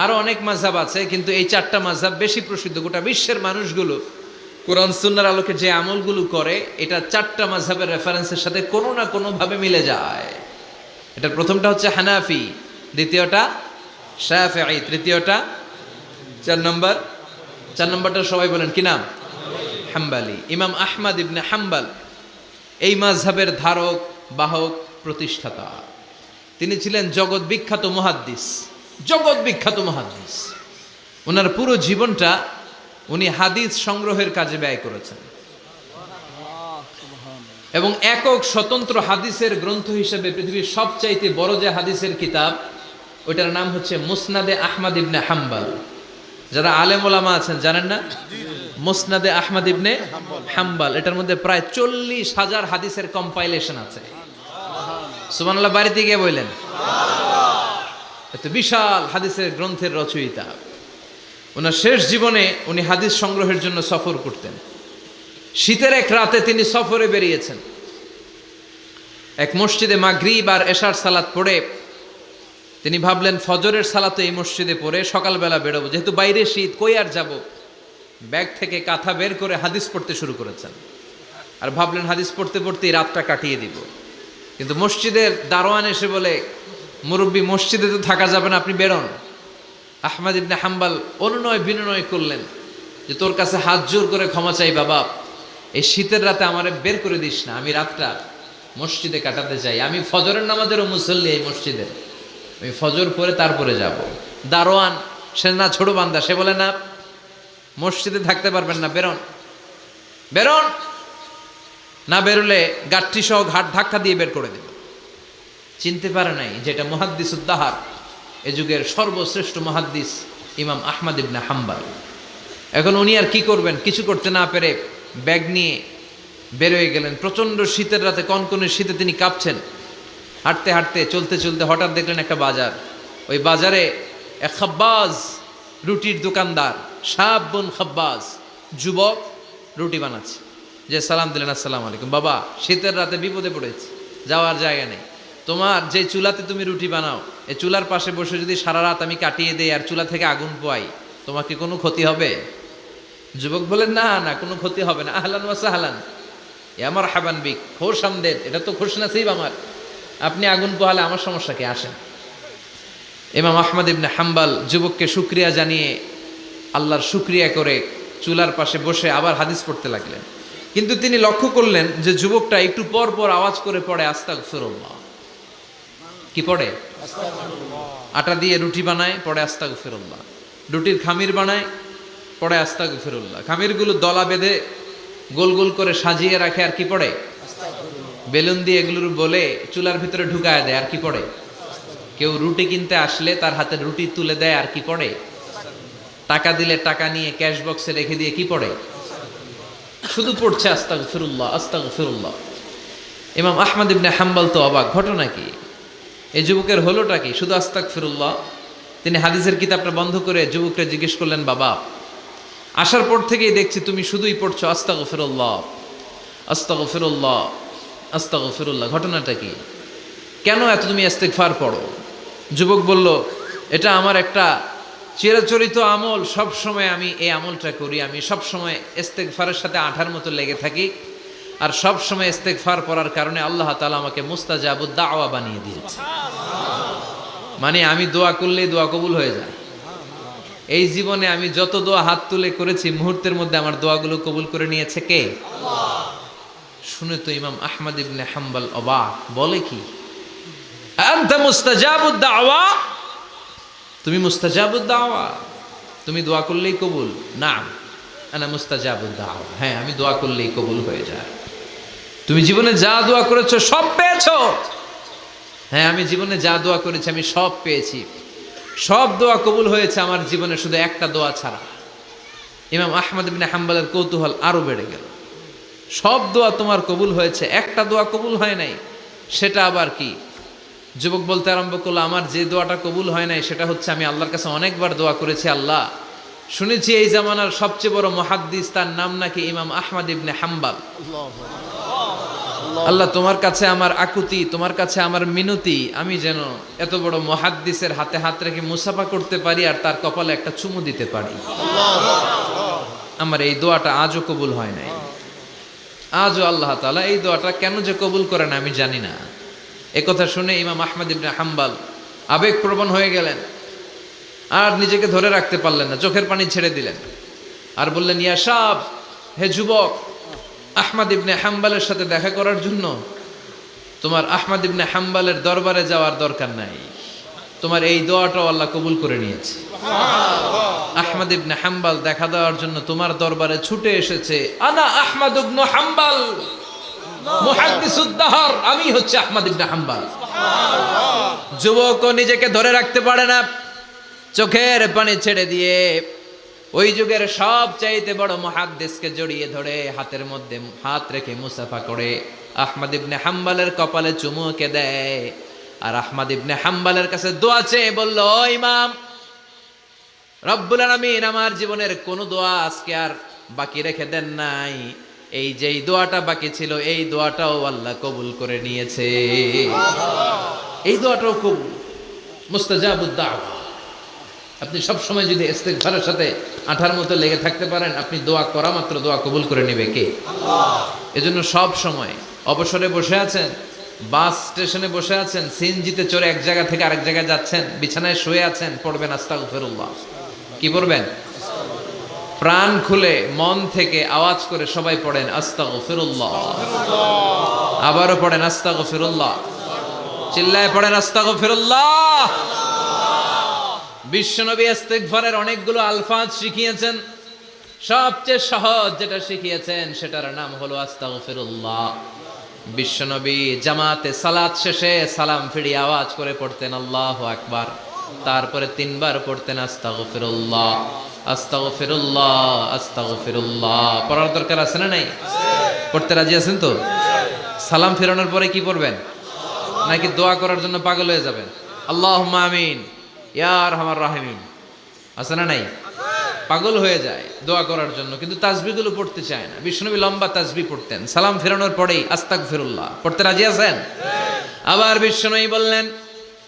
আরো অনেক মাযহাব আছে, কিন্তু এই 4টা মাযহাব বেশি প্রসিদ্ধ। গোটা বিশ্বের মানুষগুলো কোরআন সুন্নাহর আলোকে যে আমলগুলো করে, এটা 4টা মাযহাবের রেফারেন্সের সাথে কোনো না কোনো ভাবে মিলে যায়। এটার প্রথমটা হচ্ছে হানাফি, দ্বিতীয়টা শাফিঈ, তৃতীয়টা 4 নম্বরটা সবাই বলেন কি নাম? হাম্বলি। ইমাম আহমদ ইবনে হাম্বল এই মাযহাবের ধারক বাহক প্রতিষ্ঠাতা। তিনি ছিলেন জগৎ বিখ্যাত মুহাদ্দিস। ওনার পুরো জীবনটা উনি হাদিস সংগ্রহের কাজে ব্যয় করেছেন এবং একক স্বতন্ত্র হাদিসের গ্রন্থ হিসেবে পৃথিবীর সবচাইতে বড় যে হাদিসের কিতাব, ওইটার নাম হচ্ছে মুসনাদে আহমদ ইবনে হাম্বল। যারা আলেম ওলামা আছেন জানেন না? মুসনাদে আহমদ ইবনে হাম্বল, এটার মধ্যে প্রায় 40,000 হাদিসের কম্পাইলেশন আছে। সুবহানাল্লাহ, বাড়িতে গিয়ে বললেন। এত বিশাল হাদিসের গ্রন্থের রচয়িতা। ওনার শেষ জীবনে উনি হাদিস সংগ্রহের জন্য সফর করতেন। শীতের এক রাতে তিনি সফরে বেরিয়েছেন। এক মসজিদে মাগরিব আর এশার সালাত পড়ে তিনি ভাবলেন ফজরের সালাত এই মসজিদে পড়ে সকালবেলা বেরোবো, যেহেতু বাইরে শীত, কই আর যাব। ব্যাগ থেকে কাঁথা বের করে হাদিস পড়তে শুরু করেছেন আর ভাবলেন হাদিস পড়তে পড়তেই রাতটা কাটিয়ে দিব। কিন্তু মসজিদের দারোয়ান এসে বলে, মুরব্বী, মসজিদে তো থাকা যাবে না, আপনি বেরোন। আহমদ ইবনে হাম্বল অনুনয় বিনয় করলেন যে তোর কাছে হাত জোর করে ক্ষমা চাই বাবা, এই শীতের রাতে আমারে বের করে দিস না, আমি রাতটা মসজিদে কাটাতে চাই। আমি ফজরের নামাজেরও মুসল্লি এই মসজিদের, আমি ফজর পরে তারপরে যাব। দারোয়ান সে না ছোট বান্দা, সে বলে না, মসজিদে থাকতে পারবেন না, বেরোন। না বেরোলে গাঠি সহ ঘাট ধাক্কা দিয়ে বের করে দেবে। চিনতে পারে নাই যেটা মুহাদ্দিসুদ দাহার, এ যুগের সর্বশ্রেষ্ঠ মুহাদ্দিস ইমাম আহমদ ইবনে হাম্বল। এখন উনি আর কি করবেন, কিছু করতে না পেরে ব্যাগ নিয়ে বেরোয় গেলেন। প্রচণ্ড শীতের রাতে, কনকনে শীতে তিনি কাঁপছেন। হাঁটতে হাঁটতে চলতে চলতে হঠাৎ দেখলেন একটা বাজার। ওই বাজারে এক খাব্বাজ, রুটির দোকানদার, শাবুন খাব্বাজ, যুবক রুটি বানাচ্ছে। যে সালাম দিলেন, আসসালামু আলাইকুম। বাবা, শীতের রাতে বিপদে পড়েছি, যাওয়ার জায়গা নেই। তোমার যে চুলাতে তুমি রুটি বানাও, এই চুলার পাশে বসে যদি সারা রাত আমি কাটিয়ে দেই আর চুলা থেকে আগুন পোয়াই, তোমার কি কোনো ক্ষতি হবে? যুবক বলেন, না না, কোনো ক্ষতি হবে না। আহলান ওয়া সাহলান, এ আমার হাবান বিক, খোশ আমদেদ, এটা তো খুশ নসিব আমার। আপনি আগুন পোহালে আমার সমস্যা কি? আসেন। ইমাম আহমদ ইবনে হাম্বল যুবককে শুকরিয়া জানিয়ে, আল্লাহর শুকরিয়া করে চুলার পাশে বসে আবার হাদিস পড়তে লাগলেন। কিন্তু তিনি লক্ষ্য করলেন যে যুবকটা একটু পর পর আওয়াজ করে পড়ে আস্তাগফিরুল্লাহ। কি পড়ে? আটা দিয়ে রুটি বানায়, পড়ে আস্তাগফিরুল্লাহ। রুটির খামির বানায়, পড়ে আস্তাগফিরুল্লাহ। খামিরগুলো দলা বেঁধে গোল গোল করে সাজিয়ে রাখে, আর কি পড়ে? বেলুন দিয়ে এগুলোর বলে চুলার ভিতরে ঢুকায় দেয়, আর কি পড়ে? কেউ রুটি কিনতে আসলে তার হাতে রুটি তুলে দেয় আর কি পড়ে? টাকা দিলে টাকা নিয়ে ক্যাশ বক্সে রেখে দিয়ে কি পড়ে? শুধু পড়ছে আস্তাগফিরুল্লাহ আস্তাগফিরুল্লাহ। ইমাম আহমদ ইবনে হাম্বল তো অবাক, ঘটনা কি? এই যুবকের হলোটা কি? শুধু আস্তাগফিরুল্লাহ। তিনি হাদিসের কিতাবটা বন্ধ করে যুবককে জিজ্ঞেস করলেন, বাবা, আসার পর থেকেই দেখছি তুমি শুধুই পড়ছো আস্তাগফিরুল্লাহ আস্তাগফিরুল্লাহ আস্তাগফিরুল্লাহ, ঘটনাটা কি? কেন এত তুমি ইস্তেগফার পড়ো? যুবক বলল, এটা আমার একটা চিরাচরিত আমল, সব সময় আমি এই আমলটা করি। আমি সব সময় ইস্তেগফারের সাথে আঠার মতো লেগে থাকি, আর সব সময় ইস্তেগফার পড়ার কারণে আল্লাহ তাআলা আমাকে মুস্তাজাবুদ দাওয়া বানিয়ে দিয়েছে। মানে আমি দোয়া করলেই দোয়া কবুল হয়ে যায়। এই জীবনে আমি যত দোয়া হাত তুলে করেছি, মুহূর্তের মধ্যে আমার দোয়াগুলো কবুল করে নিয়েছে কে? আল্লাহ। শুনে তো ইমাম আহমদ ইবনে হাম্বল অবাক, বলে কি, আনতা মুস্তাজাবুদ দাওয়া? তুমি মুস্তাজাবুদ দাওয়া? তুমি দোয়া করলেই কবুল? না, আনা মুস্তাজাবুদ দাওয়া। হ্যাঁ, আমি দোয়া করলেই কবুল হয়ে যায়। তুমি জীবনে যা দোয়া করেছো সব পেয়েছো? হ্যাঁ, আমি জীবনে যা দোয়া করেছি আমি সব পেয়েছি, সব দোয়া কবুল হয়েছে আমার জীবনে, শুধু একটা দোয়া ছাড়া। ইমাম আহমদ ইবনে হাম্বলের কৌতূহল আরো বেড়ে গেল। সব দোয়া তোমার কবুল হয়েছে, একটা দোয়া কবুল হয় নাই, সেটা আবার কি? যুবক বলতে আরম্ভ করলো, আমার যে দোয়াটা কবুল হয় নাই সেটা হচ্ছে আমি আল্লাহর কাছে অনেকবার দোয়া করেছি, আল্লাহ শুনেছি এই জামানার সবচেয়ে বড় মুহাদ্দিস, তার নাম নাকি ইমাম আহমদ ইবনে হাম্বল। আল্লাহ, তোমার কাছে আমার আকুতি, তোমার কাছে আমার মিনতি, আমি যেন এত বড় মুহাদ্দিসের হাতে হাত রেখে মুসাফা করতে পারি আর তার কপালে একটা চুমু দিতে পারি। আমার এই দোয়াটা আজও কবুল হয় নাই। আজও আল্লাহ তাআলা এই দোয়াটা কেন যে কবুল করে না আমি জানি না। একথা শুনে ইমাম আহমদ ইবনে হাম্বল আবেগপ্রবণ হয়ে গেলেন, আর নিজেকে ধরে রাখতে পারলেন না, চোখের পানি ছেড়ে দিলেন আর বললেন, ইয়া শাব, হে যুবক, আহমদ ইবনে হাম্বলের সাথে দেখা করার জন্য তোমার আহমদ ইবনে হাম্বলের দরবারে যাওয়ার দরকার নাই, তোমার এই দোয়াটাও আল্লাহ কবুল করে নিয়েছে। আহমদ ইবনে হাম্বল দেখা দেওয়ার জন্য তোমার দরবারে ছুটে এসেছে। আনা আহমদ ইবনে হাম্বল মুহাদ্দিসুদ দাহর, আমি হচ্ছে আহমদ ইবনে হাম্বল। যুবক নিজেকে ধরে রাখতে পারে না, চোখের পানি ছেড়ে দিয়ে ওই যুগের সব চাইতে বড় মুহাদ্দিসকে জড়িয়ে ধরে হাতের মধ্যে হাত রেখে মুসাফা করে আহমদ ইবনে হাম্বলের কপালে চুমুকে দেয়, আর আহমদ ইবনে হাম্বলের কাছে দোয়া চেয়ে বলল, ও ইমাম, রব্বুল আলামিন আমার জীবনের কোনো দোয়া আজকে আর বাকি রেখে দেন নাই, এই যেই দোয়াটা বাকি ছিল এই দোয়াটাও আল্লাহ কবুল করে নিয়েছে। এই দোয়াটাও কবুল, মুস্তাজাবুদ দাওয়া। আপনি সব সময় যদি ইস্তেগফারের সাথে আঠার মতো লেগে থাকতে পারেন, আপনি দোয়া করা মাত্র দোয়া কবুল করে নেবে কে? আল্লাহ। এজন্য সব সময় অবসরে বসে আছেন, বাস স্টেশনে বসে আছেন, সিএনজিতে চড়ে এক জায়গা থেকে আরেক জায়গায় যাচ্ছেন, বিছানায় শুয়ে আছেন, পড়বেন আস্তাগফিরুল্লাহ। কি পড়বেন? প্রাণ খুলে মন থেকে আওয়াজ করে সবাই পড়েন আস্তাগফিরুল্লাহ। আবারও পড়েন আস্তাগফিরুল্লাহ, চিল্লায় পড়েন আস্তাগফিরুল্লাহ। বিশ্বনবী ইস্তেগফারের অনেকগুলো আলফাজ শিখিয়েছেন, সবচেয়ে সহজ যেটা শিখিয়েছেন সেটার নাম হলো আস্তাগফিরুল্লাহ। বিশ্বনবী জামাতে সালাত শেষে সালাম ফিরিয়ে আওয়াজ করে পড়তেন আল্লাহু আকবার, তারপরে 3 বার পড়তেন আস্তাগফিরুল্লাহ আস্তাগফিরুল্লাহ আস্তাগফিরুল্লাহ। পড়ার দরকার আছে না নাই? পড়তে রাজি আছেন তো? সালাম ফেরানোর পরে কি পড়বেন? নাকি দোয়া করার জন্য পাগল হয়ে যাবেন? আল্লাহুম্মা আমিন ইয়া আরহামার রাহিমিন, আছে না নাই? পাগল হয়ে যায় দোয়া করার জন্য, কিন্তু তাসবিহগুলো পড়তে চায় না। বিষ্ণুনবী লম্বা তাসবিহ পড়তেন, সালাম ফেরানোর পরেই আস্তাগফিরুল্লাহ পড়তে রাজি আছেন? আবার বিষ্ণুনবী বললেন,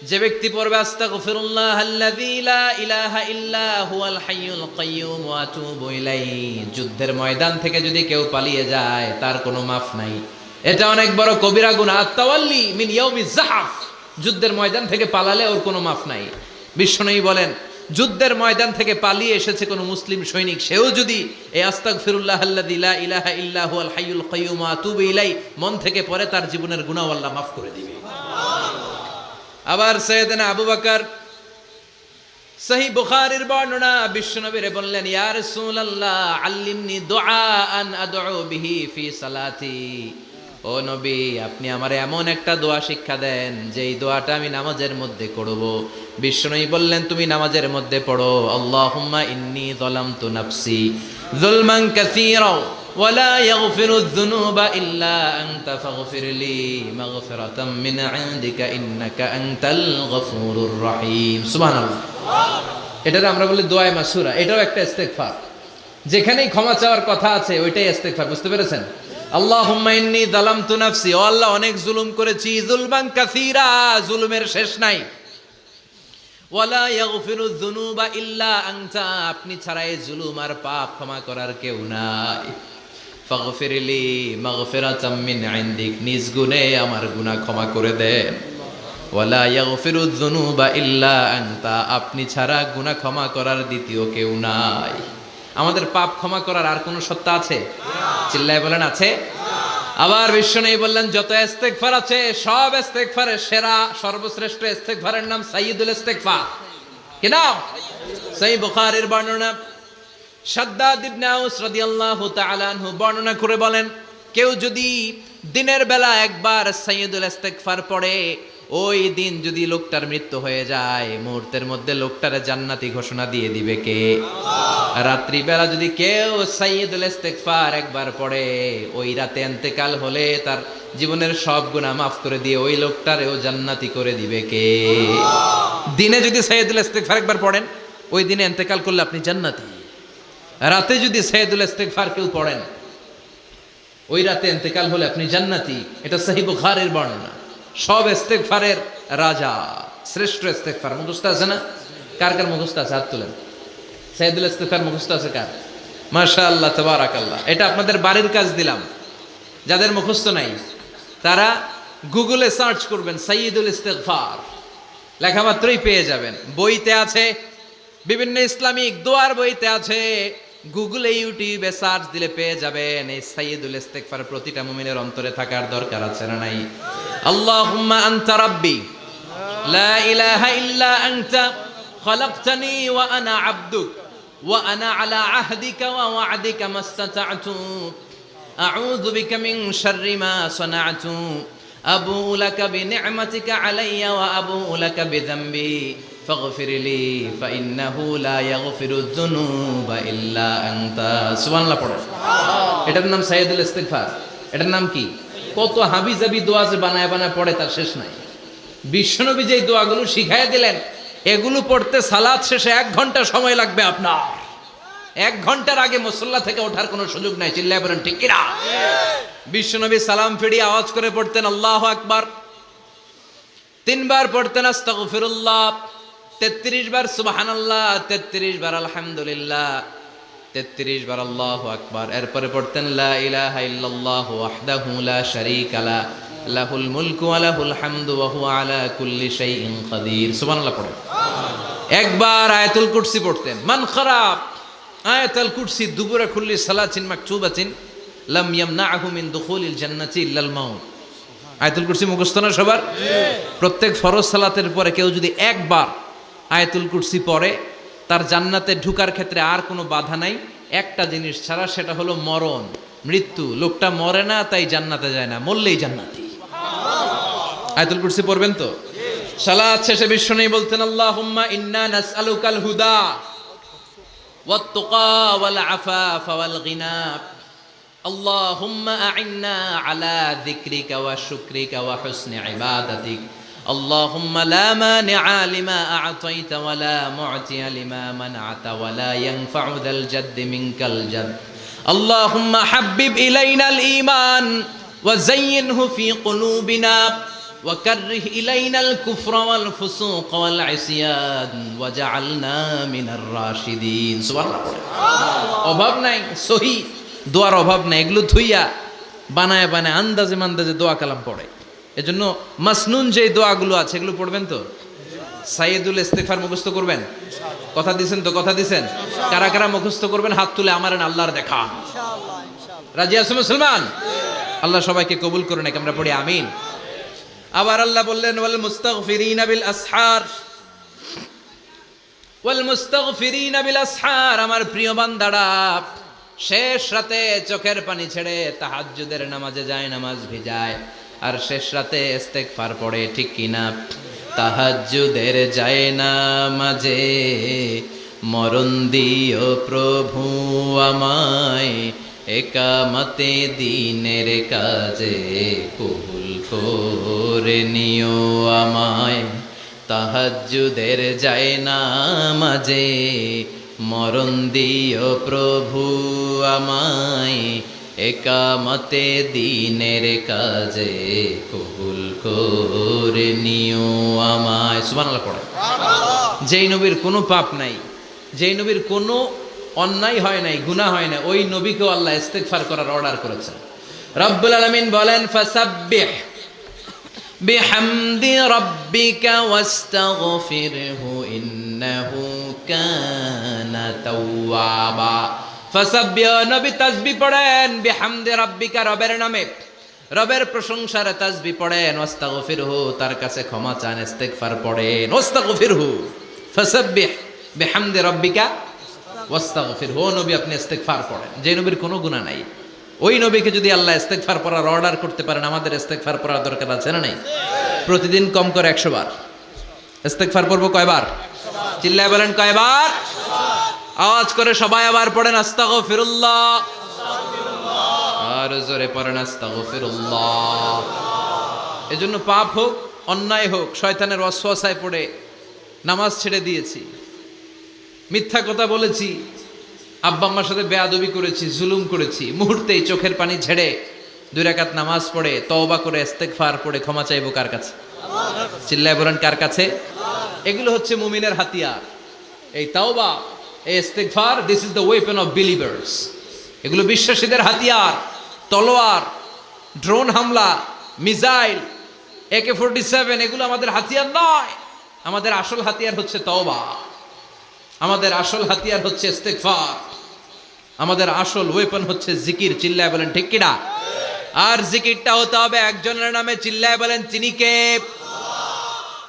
যে ব্যক্তি পড়বে আস্তাগফিরুল্লাহ আল্লাযী লা ইলাহা ইল্লা হুয়াল হাইয়ুল কাইয়্যুম ওয়া আতুবু ইলাইহি, যুদ্ধের ময়দান থেকে যদি কেউ পালিয়ে যায় তার কোনো মাফ নাই। এটা অনেক বড় কবিরা গুনাহ, আত-তাওয়াল্লি মিন ইয়াউমিজ যাহফ, যুদ্ধের ময়দান থেকে পালালে ওর কোনো মাফ নাই। বিষ্ণুনবী বলেন, যুদ্ধের ময়দান থেকে পালিয়ে এসেছে কোনো মুসলিম সৈনিক, সেও যদি এই আস্তাগফিরুল্লাহ আল্লাযী লা ইলাহা ইল্লা হুয়াল হাইয়ুল কাইয়্যুম ওয়া আতুবু ইলাইহি মন থেকে পড়ে, তার জীবনের গুনাহ আল্লাহ মাফ করে দিবে। আবার সাইয়েদনা আবু বকর, সহিহ বুখারীর বর্ণনা, বিশ্বনবীরে বললেন, ইয়া রাসূলুল্লাহ আল্লিমনি দুআআন আদউ বিহি ফি সালাতি, ও ও নবী, আপনি আমার এমন একটা দোয়া শিক্ষা দেন যেই দোয়াটা আমি নামাজের মধ্যে করব। বিশ্বনবী বললেন, তুমি নামাজের মধ্যে পড়ো, আল্লাহুম্মা ইন্নী যালামতু নাফসি যুলমান কাসীরা ওয়া লা ইয়াগফিরুয যুনুবা ইল্লা আনতা ফাগফিরলি মাগফিরাতাম মিন ইনদিকা ইন্নাকা আনতাল গফুরুর রহিম। সুবহানাল্লাহ। এটাকে আমরা বলি দোয়ায়ে মাসুরা। এটাও একটা ইস্তেগফার। যেখানেই ক্ষমা চাওয়ার কথা আছে ওইটাই ইস্তেগফার। বুঝতে পেরেছেন? আল্লাহুম্মা ইন্নী যালামতু নাফসি, ও আল্লাহ অনেক জুলুম করেছি, যুলমান কাসীরা, জুলুমের শেষ নাই। ওয়ালা ইয়াগফিরুয যুনুবা ইল্লা আনতা, আপনি ছাড়া এই জুলুম আর পাপ ক্ষমা করার কেউ নাই। ফাগফিরলি মাগফিরাতাম মিন ইনদিক, নিজ গুণে আমার গুনাহ ক্ষমা করে দেন। ওয়ালা ইয়াগফিরুয যুনুবা ইল্লা আনতা, আপনি ছাড়া গুনাহ ক্ষমা করার দ্বিতীয় কেউ নাই। আমাদের পাপ ক্ষমা করার আর কোনো সত্তা আছে? চিল্লায় বলেন আছে? আবার বিশ্বনবী বললেন, যত ইস্তেগফার আছে সব ইস্তেগফারের সেরা সর্বশ্রেষ্ঠ ইস্তেগফারের নাম সাইয়্যিদুল ইস্তেগফার। কি নাম? সহিহ বুখারীর বর্ণনা। শাদ্দাদ ইবনে আউস রাদিয়াল্লাহু তাআলা আনহু বর্ণনা করে বলেন, কেউ যদি দিনের বেলা একবার সাইয়্যিদুল ইস্তেগফার পড়ে, ওই দিন যদি লোকটার মৃত্যু হয়ে যায়, মুহূর্তের মধ্যে লোকটারে জান্নাতি ঘোষণা দিয়ে দিবে কে? রাত্রি বেলা যদি কেউ সাইয়্যিদুল ইস্তেগফার একবার পড়ে, ওই রাতে ইন্তেকাল হলে তার জীবনের সব গুনাহ মাফ করে দিয়ে ওই লোকটারেও জান্নাতি করে দিবে কে? দিনে যদি সাইয়্যিদুল ইস্তেগফার একবার পড়েন, ওই দিনে ইন্তেকাল করলে আপনি জান্নাতি। রাতে যদি সাইয়্যিদুল ইস্তেগফার কেউ পড়েন, ওই রাতে ইন্তেকাল হলে আপনি জান্নাতি। এটা সহিহ বুখারীর বর্ণনা। সব ইস্তেগফারের রাজা, শ্রেষ্ঠ ইস্তেগফার। মুখস্থ আছে না? কার কার মুখস্থ আছে? হাত তুলেন। সাইয়্যিদুল ইস্তেগফার মুখস্থ আছে কার? মাশাআল্লাহ, তাবারাকাল্লাহ। এটা আপনাদের বাড়ির কাজ দিলাম। যাদের মুখস্থ নাই তারা গুগলে সার্চ করবেন সাইয়্যিদুল ইস্তেগফার, লেখা মাত্রই পেয়ে যাবেন। বইতে আছে, বিভিন্ন ইসলামিক দোয়ার বইতে আছে। গুগলে ইউটিউবে সার্চ দিলে পেয়ে যাবেন। এই সাইয়্যিদুল ইস্তেগফার প্রতিটা মুমিনের অন্তরে থাকার দরকার আছে না নাই? আল্লাহুম্মা আনতা রাব্বি লা ইলাহা ইল্লা আনতা খালাকতানি ওয়া আনা আবদুক ওয়া আনা আলা আহদিকা ওয়া ওয়া'দিকা মাস্তাতা'তু আউযু বিকা মিন শাররি মা সানা'তু আবুউ লাকা বিনি'মাতিকা আলাইয়া ওয়া আবুউ লাকা বিযামবি ফাগফিরলি ফাইন্নাহু লা ইয়াগফিরুয যুনুবা ইল্লা আনতা। সুবহানাল্লাহ পড়েন। এটার নাম সাইয়্যিদুল ইস্তেগফার। এটার নাম কি? কত হাবিজাবি দোয়া যে বানায় বানায় পড়ে তার শেষ নাই। বিশ্বনবী যেই দোয়াগুলো শিখাইয়া দিলেন, এগুলো পড়তে সালাত শেষে 1 ঘন্টা সময় লাগবে আপনার। 1 ঘন্টার আগে মুসল্লা থেকে ওঠার কোনো সুযোগ নাই। চিল্লায় বলেন ঠিক কিনা? বিশ্বনবী সালাম ফিরিয়ে আওয়াজ করে পড়তেন আল্লাহু আকবার, 3 বার পড়তেন আস্তাগফিরুল্লাহ, 33 বার সুবহানাল্লাহ, 33 বার আলহামদুলিল্লাহ, 33 বার আল্লাহু আকবার। এরপরে পড়তেন লা ইলাহা ইল্লাল্লাহু ওয়াহদাহু লা শারীকা লা লাহুল মুলকু ওয়া লাহুল হামদু ওয়া হুয়া আলা কুল্লি শাইইন কাদির। সুবহানাল্লাহ পড়েন। একবার আয়াতুল কুরসি পড়তেন। মান খারাপ আয়াতুল কুরসি দুবুরা কুল্লি সালাতিন মাকতুবাতিন লাম ইয়ামনাহু মিন দুখুলিল জান্নাতি ইল্লাল মাউত। আয়াতুল কুরসি মুখস্থ না সবার? প্রত্যেক ফরজ সালাতের পরে কেউ যদি একবার আয়াতুল কুরসি পড়ে, তার জান্নাতে ঢুকার ক্ষেত্রে আর কোনো বাধা নাই, একটা জিনিস ছাড়া, সেটা হলো মরণ, মৃত্যু। লোকটা মরে না তাই জান্নাতে যায় না, মরলেই জান্নাতি। আয়াতুল কুরসি পড়বেন তো? সালাত শেষে বিশ্বনবী বলতেন আল্লাহুম্মা ইন্না নাসআলুকাল হুদা ওয়াত তুকা ওয়াল আফাফা ওয়াল গিনা আল্লাহুম্মা আ'ইন্না আলা যিকরিকা ওয়া শুকরিকা ওয়া হুসনি ইবাদাতিক اللهم لا مانع لما أعطيت ولا معطي لما منعت ولا ينفع ذا الجد منك الجد اللهم حبب إلينا الإيمان وزينه في قلوبنا وكره إلينا الكفر والفسوق والعصيان وجعلنا من الراشدين سبحان الله অভাব নাই সহি দোয়ার অভাব নাই এগুলো থুইয়া বানায় বানায় আন্দাজে মান্দাজে দোয়া কালাম পড়ে এজন্য মাসনুন যে দোয়াগুলো আছে এগুলো পড়বেন তো সাইয়্যিদুল ইস্তিগফার মুখস্থ করবেন কথা দিবেন তো কথা দিবেন কারা কারা মুখস্থ করবেন হাত তুলে আমারেন আল্লাহর দেখা ইনশাআল্লাহ ইনশাআল্লাহ রাজি আছেন মুসলমান আল্লাহ সবাইকে কবুল করুন আমরা পড়ি আমিন আবার আল্লাহ বললেন ওয়াল মুস্তাগফিরিনা বিল আসহার ওয়াল মুস্তাগফিরিনা বিল আসহার আমার প্রিয় বান্দারা শেষ রাতে চোখের পানি ছেড়ে তাহাজ্জুদের নামাজে যায়, নামাজ ভিজায়, আর শেষ রাতে ইস্তেগফার পড়ে, ঠিক কিনা? তাহাজ্জুদের যায় নামাজে মরণ দিও প্রভু আমায়, একামতে দিনের কাজে কবুল করে নিও আমায়। তাহাজ্জুদের যায় নামাজে মরণ দিও প্রভু আমায়, একামতে দিনের কাজে কবুল করে নিও আমায়। সুবহানাল্লাহ পড়ে। যেই নবীর কোনো পাপ নাই, যেই নবীর কোনো অন্যায় হয় নাই, গুনাহ হয় না, ওই নবীকেও আল্লাহ ইস্তেগফার করার অর্ডার করেছেন। রব্বুল আলামিন বলেন, ফাসাব্বিহ বিহামদি রাব্বিকা ওয়াস্তাগফিরহু ইন্নাহু কানা তাওয়াবা। ফাসাব্বিহ, নবী তাসবিহ পড়েন, বিহামদি রাব্বিকা, রবের নামে, রবের প্রশংসার তাসবিহ পড়েন, ওয়াস্তাগফিরহু, তার কাছে ক্ষমা চান, ইস্তেগফার পড়েন, ওয়াস্তাগফিরহু, ফাসাব্বিহ বিহামদি রাব্বিকা ওয়াস্তাগফিরহু। ও নবী, আপনি ইস্তেগফার পড়েন। যে নবীর কোনো গুনাহ নাই, ওই নবীকে যদি আল্লাহ ইস্তেগফার পড়ার অর্ডার করতে পারেন, আমাদের ইস্তেগফার পড়ার দরকার আছে না নাই? প্রতিদিন কম করে 100 বার ইস্তেগফার পড়বো। কয়বার? চিল্লায় বলেন, কয়বার? আওয়াজ করে সবাই আবার পড়েন, আস্তাগফিরুল্লাহ। আর জোরে পড়েন, আস্তাগফিরুল্লাহ। এজন্য পাপ হোক, অন্যায় হোক, শয়তানের ওয়াসওয়াসায় পড়ে নামাজ ছেড়ে দিয়েছি, মিথ্যা কথা বলেছি, আব্বা আম্মার সাথে বেয়াদবি করেছি, জুলুম করেছি, মুহূর্তেই চোখের পানি ঝেড়ে 2 রাকাত নামাজ পড়ে তওবা করে ইস্তেগফার পড়ে ক্ষমা চাইবো কার কাছে? চিল্লায় বলেন, কার কাছে? এগুলো হচ্ছে মুমিনের হাতিয়ার। এই তাওবা, এই ইস্তেগফার, this is the weapon of believers. এগুলো বিশ্বাসীদের হাতিয়ার। তলোয়ার, ড্রোন হামলা, মিসাইল, AK-47 এগুলো আমাদের হাতিয়ার নয়। আমাদের আসল হাতিয়ার হচ্ছে তওবা, আমাদের আসল হাতিয়ার হচ্ছে ইস্তেগফার, আমাদের আসল ওয়েপন হচ্ছে জিকির। চিল্লায় বলেন, ঠিক কিনা? আর জিকিরটা হতে হবে একজনের নামে। চিল্লায় বলেন, তিনি কে?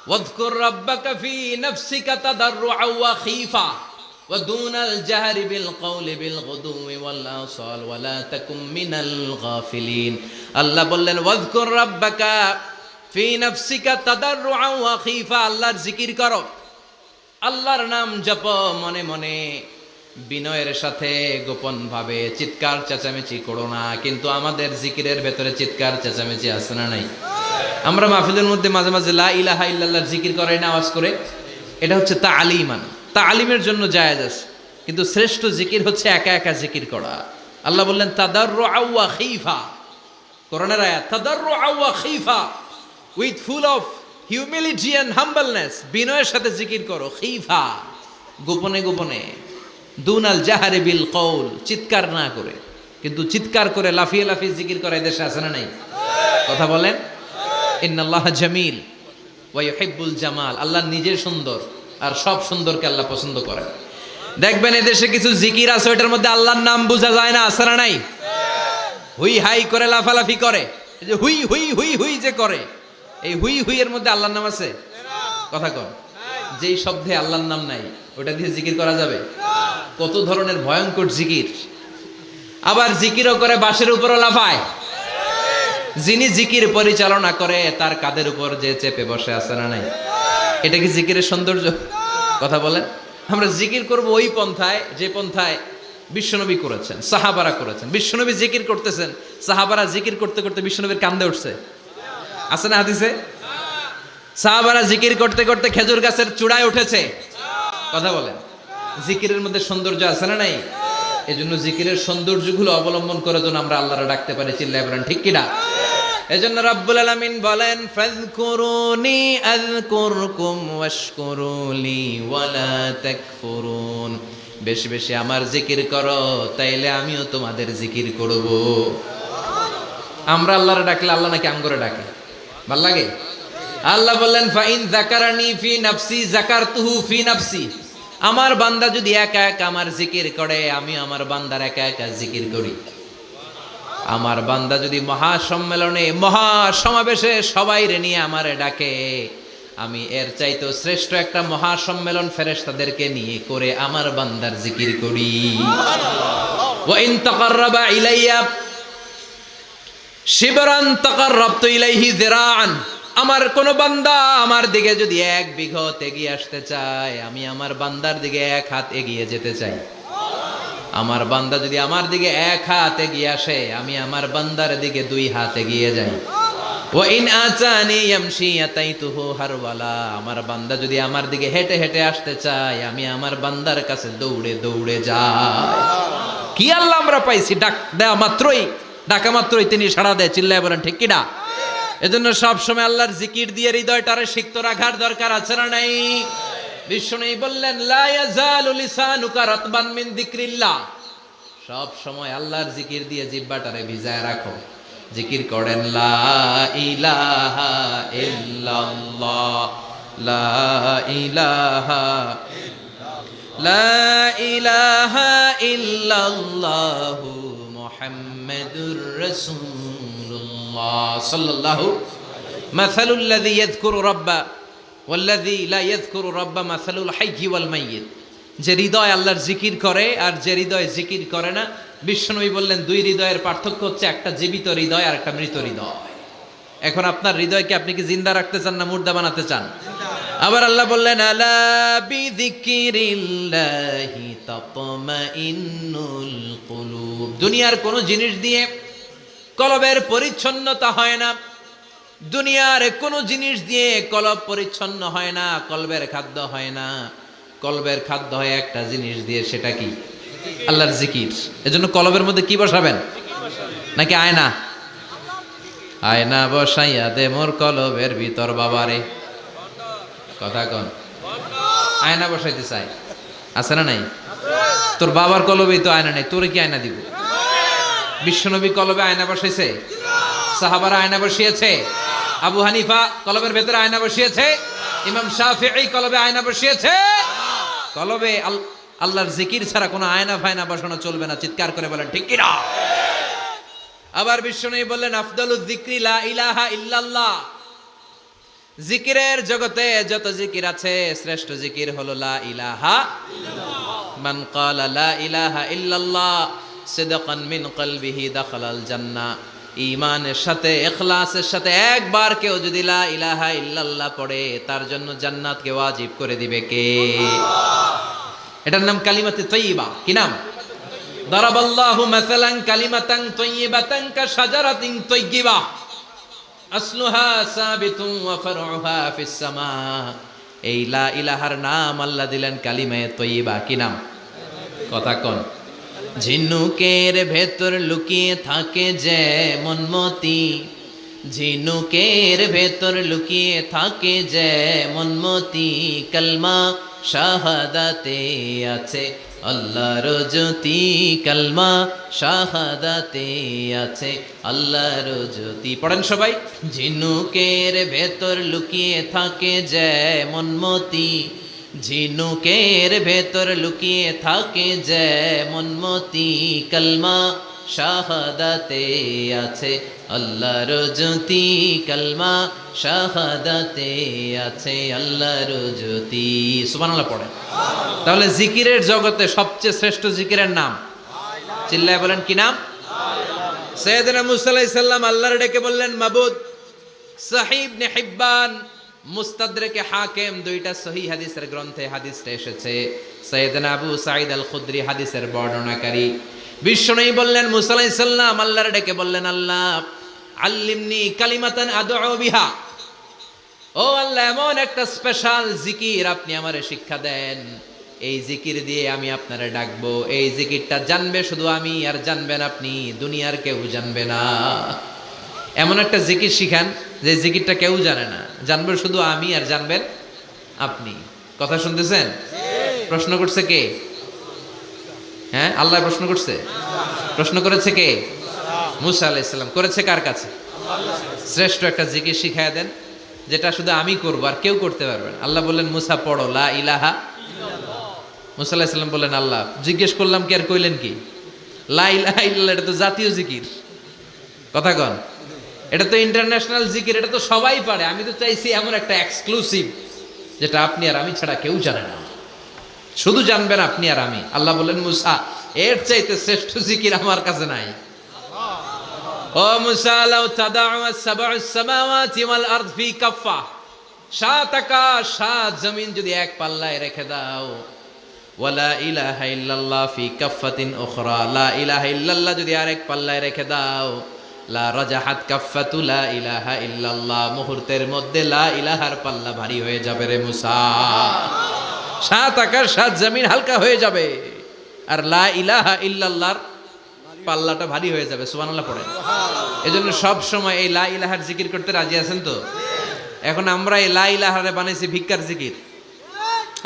ওয়াযকুর রাব্বাকা ফি নাফসিকা তাদাররুআ ওয়া খীফা ওয়া দুনাল জাহরি বিল কওলি বিল গুদুই ওয়াল আসাল ওয়া লা তাকুম মিনাল গাফিলিন। আল্লাহ বললেন, ওয়াযকুর রাব্বাকা ফি নাফসিকা তাদাররুআ ওয়া খীফা, আল্লাহর জিকির করো, আল্লাহর নাম জপ মনে মনে, বিনয়ের সাথে, গোপন ভাবে, চিৎকার চেঁচামেচি করো না। কিন্তু আমাদের জিকিরের ভেতরে চিৎকার চেঁচামেচি আছে না নাই? আমরা মাহফিলের মধ্যে মাঝে মাঝে লা ইলাহা ইল্লাল্লাহর জিকির করাই না আওয়াজ করে। এটা হচ্ছে তালিমান, তালিমের জন্য জায়েজ আছে, কিন্তু শ্রেষ্ঠ জিকির হচ্ছে একা একা জিকির করা। আল্লাহ বললেন, তাদাররুআ ওয়া খীফা, কোরআনের আয়াত, তাদাররুআ ওয়া খীফা, with full of humility and humbleness, বিনয়ের সাথে জিকির করো। খীফা, গোপনে গোপনে। দুনাল জাহারি বিল কওল, চিৎকার না করে। কিন্তু চিৎকার করে লাফিয়ে লাফিয়ে জিকির করা এদেশে আছে না নাই? কথা বলেন। ইন্নাল্লাহা জামিল ওয়া ইউহিব্বুল জামাল, আল্লাহ নিজে সুন্দর, আর সব সুন্দরকে আল্লাহ পছন্দ করেন। দেখবেন এদেশে কিছু জিকির আছে, ওইটার মধ্যে আল্লাহর নাম বোঝা যায় না, আছে না নাই? হুই হাই করে লাফালাফি করে, এই যে হুই হুই হুই হুই যে করে, এই হুই হুই এর মধ্যে আল্লাহর নাম আছে? কথা কন। যেই শব্দে আল্লাহর নাম নাই, ওটা দিয়ে জিকির করা যাবে? কত ধরনের ভয়ঙ্কর জিকির। আবার জিকিরও করে বাঁশের উপরও লাফায়। যিনি জিকির পরিচালনা করে তার কাঁধের উপর যে চেপে বসে, আছে না নাই? এটা কি জিকিরের সৌন্দর্য? কথা বলেন। আমরা জিকির করব ওই পন্থায় যে পন্থায় বিশ্বনবী করেছেন, সাহাবারা করেছেন। বিশ্বনবী জিকির করতেছেন, সাহাবারা জিকির করতে করতে বিশ্বনবীর কান্দে উঠছে, আছে না হাদিসে? সাহাবারা জিকির করতে করতে খেজুর গাছের চূড়ায় উঠেছে। কথা বলেন। জিকিরের মধ্যে সৌন্দর্য আছে না নাই? এজন্য জিকিরের সৌন্দর্যগুলো অবলম্বন করে যেন আমরা আল্লাহরে ডাকতে পারি। চিল্লায় বলেন, ঠিক কিনা? এজন্য রাব্বুল আলামিন বলেন, ফাযকুরুনি আযকুরকুম ওয়াশকুরুলি ওয়ালা তাকফুরুন, বেশি বেশি আমার জিকির করো, তাইলে আমিও তোমাদের জিকির করব। আমরা আল্লাহরে ডাকলে আল্লাহ নাকি আম করে ডাকে? ভাল লাগে? আল্লাহ বললেন, ফাইন যাকারানি ফি নাফসি যাকারতুহু ফি নাফসি, আমার বান্দা যদি একা একা আমার জিকির করে, আমি আমার বান্দার একা একা জিকির করি। আমার বান্দা যদি মহাসম্মেলনে, মহাসমাবেশে সবাই রে নিয়ে আমারে ডাকে, আমি এর চাইতেও শ্রেষ্ঠ একটা মহাসম্মেলন ফেরেশতাদেরকে নিয়ে করে আমার বান্দার জিকির করি। ওয়া ইন তাকাররাবা ইলাইয়া শিবরান তাকাররাবতু ইলাইহি যিরাআন, আমার কোন বান্দা আমার দিকে যদি 1 বিঘত এগিয়ে আসতে চায়, আমি আমার বান্দার দিকে 1 হাত এগিয়ে যেতে চাই। আমার বান্দা যদি আমার দিকে 1 হাত এগিয়ে আসে, আমি আমার বান্দার দিকে 2 হাত এগিয়ে যাই। ওয়া ইন আতানি ইয়ামশি আতাইতুহু হারওয়ালা, আমার বান্দা যদি আমার দিকে হেঁটে হেঁটে আসতে চায়, আমি আমার বান্দার কাছে দৌড়ে দৌড়ে যাই। কি আল্লাহ আমরা পাইছি, ডাকা মাত্রই তিনি সাড়া দেয়। চিল্লায় বলেন ঠিক কিনা? এজন্য সব সময় আল্লাহর জিকির দিয়ে হৃদয়টারে সিক্ত রাখার দরকার আছে না নাই? বিষ্ণু বললেন লা ইয়াজালু লিসানুকা রাতবান মিন যিকরিল্লাহ, সব সময় আল্লাহর জিকির দিয়ে জিহ্বাটারে ভিজায় রাখো। জিকির করেন লা ইলাহা ইল্লাল্লাহ, লা ইলাহা লা ইলাহা ইল্লাল্লাহু মুহাম্মাদুর রাসূলুল্লাহ সাল্লাল্লাহু মাসালুল লাযী ইয়াযকুরু রাব্বা ওয়াল্লাযী লা ইয়াযকুরু রাব্বা মাসালুল হাইয়্যি ওয়াল মাইয়িত। যে হৃদয় আল্লাহর জিকির করে আর যে হৃদয় জিকির করে না, বিশ্বনবী বললেন 2 হৃদয়ের পার্থক্য হচ্ছে একটা জীবিত হৃদয় আর একটা মৃত হৃদয়। এখন আপনার হৃদয়কে আপনি কি জিন্দা রাখতে চান না মুর্দা বানাতে চান? আবার আল্লাহ বললেন আলা বিযিকরিল্লাহি তাতমাইন্নুল কুলুব। দুনিয়ার কোন জিনিস দিয়ে কলবের পরিচ্ছন্নতা হয় না, দুনিয়ার কোন জিনিস দিয়ে কলব পরিচ্ছন্ন হয় না, কলবের খাদ্য হয় না। কলবের খাদ্য হয় একটা জিনিস দিয়ে, সেটা কি? আল্লাহর জিকির। এজন্য কলবের মধ্যে কি বসাবেন? নাকি আয়না? আয়না বসাইয়া দে মোর কলবের ভিতর বাবারে। কথা কন, আয়না বসাইতে চাই, আছে না নাই? তোর বাবার কলবেই তো আয়না নেই, তোরে কি আয়না দিব? বিশ্বনবী কলবে আয়না বসাইছে? সাহাবারা আয়না বসিয়েছে? আবু হানিফা কলবের ভেতরে আয়না বসিয়েছে? ইমাম শাফিঈ কলবে আয়না বসিয়েছে? কলবে আল্লাহর জিকির ছাড়া কোনো আয়না ফায়না বসানো চলবে না। চিৎকার করে বলেন ঠিক কিনা? আবার বিশ্বনবী বললেন আফদালুয যিকরি লা ইলাহা ইল্লাল্লাহ। জিকিরের জগতে যত জিকির আছে, শ্রেষ্ঠ জিকির হলো লা ইলাহা ইল্লাল্লাহ। মান ক্বালা লা ইলাহা ইল্লাল্লাহ সিদকান মিন কলবিহি দাখালাল জান্নাহ। ঈমানের সাথে ইখলাসের সাথে একবার কেউ যদি লা ইলাহা ইল্লাল্লাহ পড়ে, তার জন্য জান্নাতকে ওয়াজিব করে দিবে কে? এটার নাম কালিমাতে তাইয়্যিবা। কি নাম? দারাবাল্লাহু মাসালান কালিমাতান তাইয়্যিবাতান কাশাজারাতিন তাইয়্যিবা আসলুহা সাবিতুন ওয়া ফারউহা ফিস সামা। এই লা ইলাহার নাম আল্লাহ দিলেন কালিমায়ে তাইয়্যিবা। কি নাম? কথা কোন? ঝিনুকের ভেতর লুকিয়ে থাকে যেমন মতি, ঝিনুকের ভেতর লুকিয়ে থাকে যেমন মতি, কালমা শাহাদাতে আছে আল্লাহর জ্যোতি, কালমা শাহাদাতে আছে আল্লাহর জ্যোতি। পড়েন সবাই। ঝিনুকের ভেতর লুকিয়ে থাকে যেমন মতি, ঝিনুকের ভেতর লুকিয়ে থাকে যেমন মতি, কালমা শাহাদাতে আছে আল্লাহর জ্যোতি, কালমা শাহাদাতে আছে আল্লাহর জ্যোতি। সুবহানাল্লাহ পড়েন। তাহলে জিকিরের জগতে সবচেয়ে শ্রেষ্ঠ জিকিরের নাম, চিল্লায় বলেন কি নাম? সাইয়েদনা মুসা আলাইহিস সালাম আল্লাহর ডেকে বললেন মাবুদ। সহিহ ইবনে হিব্বান, মুস্তাদরেকে হাকিম, 2টা সহিহ হাদিসের গ্রন্থে হাদিসটা এসেছে। সাইয়েদনা আবু সাঈদ আল খুদরি হাদিসের বর্ণনাকারী। বিশ্বনবী বললেন মুসা আলাইহিস সালাম আল্লাহর ডেকে বললেন আল্লাহ আল্লিমনি কালিমাতান আদউ বিহা। ও আল্লাহ, এমন একটা স্পেশাল জিকির আপনি আমারে শিক্ষা দেন, এই জিকির দিয়ে আমি আপনারে ডাকবো। এই জিকিরটা জানবে শুধু আমি, আর জানবেন আপনি, দুনিয়ার কেউ জানবে না। এমন একটা জিকির শিখান যে জিকিরটা কেউ জানে না, জানবে শুধু আমি আর জানবেন আপনি। কথা শুনতেছেন? প্রশ্ন করছে কে? হ্যাঁ, আল্লাহ প্রশ্ন করছে। প্রশ্ন করেছে কে? মুসা আলাইহিস সালাম। করেছে কার কাছে? শ্রেষ্ঠ একটা জিকির শিখায় দেন যেটা শুধু আমি করবো আর কেউ করতে পারবেন। আল্লাহ বললেন মুসা পড়ো লা ইলাহা ইল্লাল্লাহ। মুসা আলাইহিস সালাম বললেন আল্লাহ জিজ্ঞেস করলাম কি আর কইলেন কি? লা ইলাহা ইল্লাল্লাহ এটা তো জাতীয় জিকির। কথা কন, এটা তো ইন্টারন্যাশনাল জিকির, এটা তো সবাই পারে। আমি তো চাইছি এমন একটা এক্সক্লুসিভ যেটা আপনি আর আমি ছাড়া কেউ জানে না, শুধু জানবেন আপনি আর আমি। আল্লাহ বললেন মুসা এর চাইতে শ্রেষ্ঠ জিকির আমার কাছে নাই। ও মুসা লাউ তাদাউ আস-সাবউস সামাওয়াতি ওয়াল আরদ ফি কাফফা, 7 আকাশ 7 জমিন যদি এক পাল্লায় রেখে দাও, ওয়ালা ইলাহা ইল্লাল্লাহ ফি কাফফাতিন উখরা, লা ইলাহা ইল্লাল্লাহ যদি আরেক পাল্লায় রেখে দাও, লা রাজাহাত কাফফাতু লা ইলাহা ইল্লাল্লাহ, মুহূর্তের মধ্যে লা ইলাহার পাল্লা ভারী হয়ে যাবে রে মুসা। 7 আকাশ 7 জমিন হালকা হয়ে যাবে, আর লা ইলাহা ইল্লাল্লাহর পাল্লাটা ভারী হয়ে যাবে। সুবহানাল্লাহ পড়েন। এজন্য সব সময় এই লা ইলাহার জিকির করতে রাজি আছেন তো? এখন আমরা এই লা ইলাহারে বানাইছি ভিক্ষার জিকির,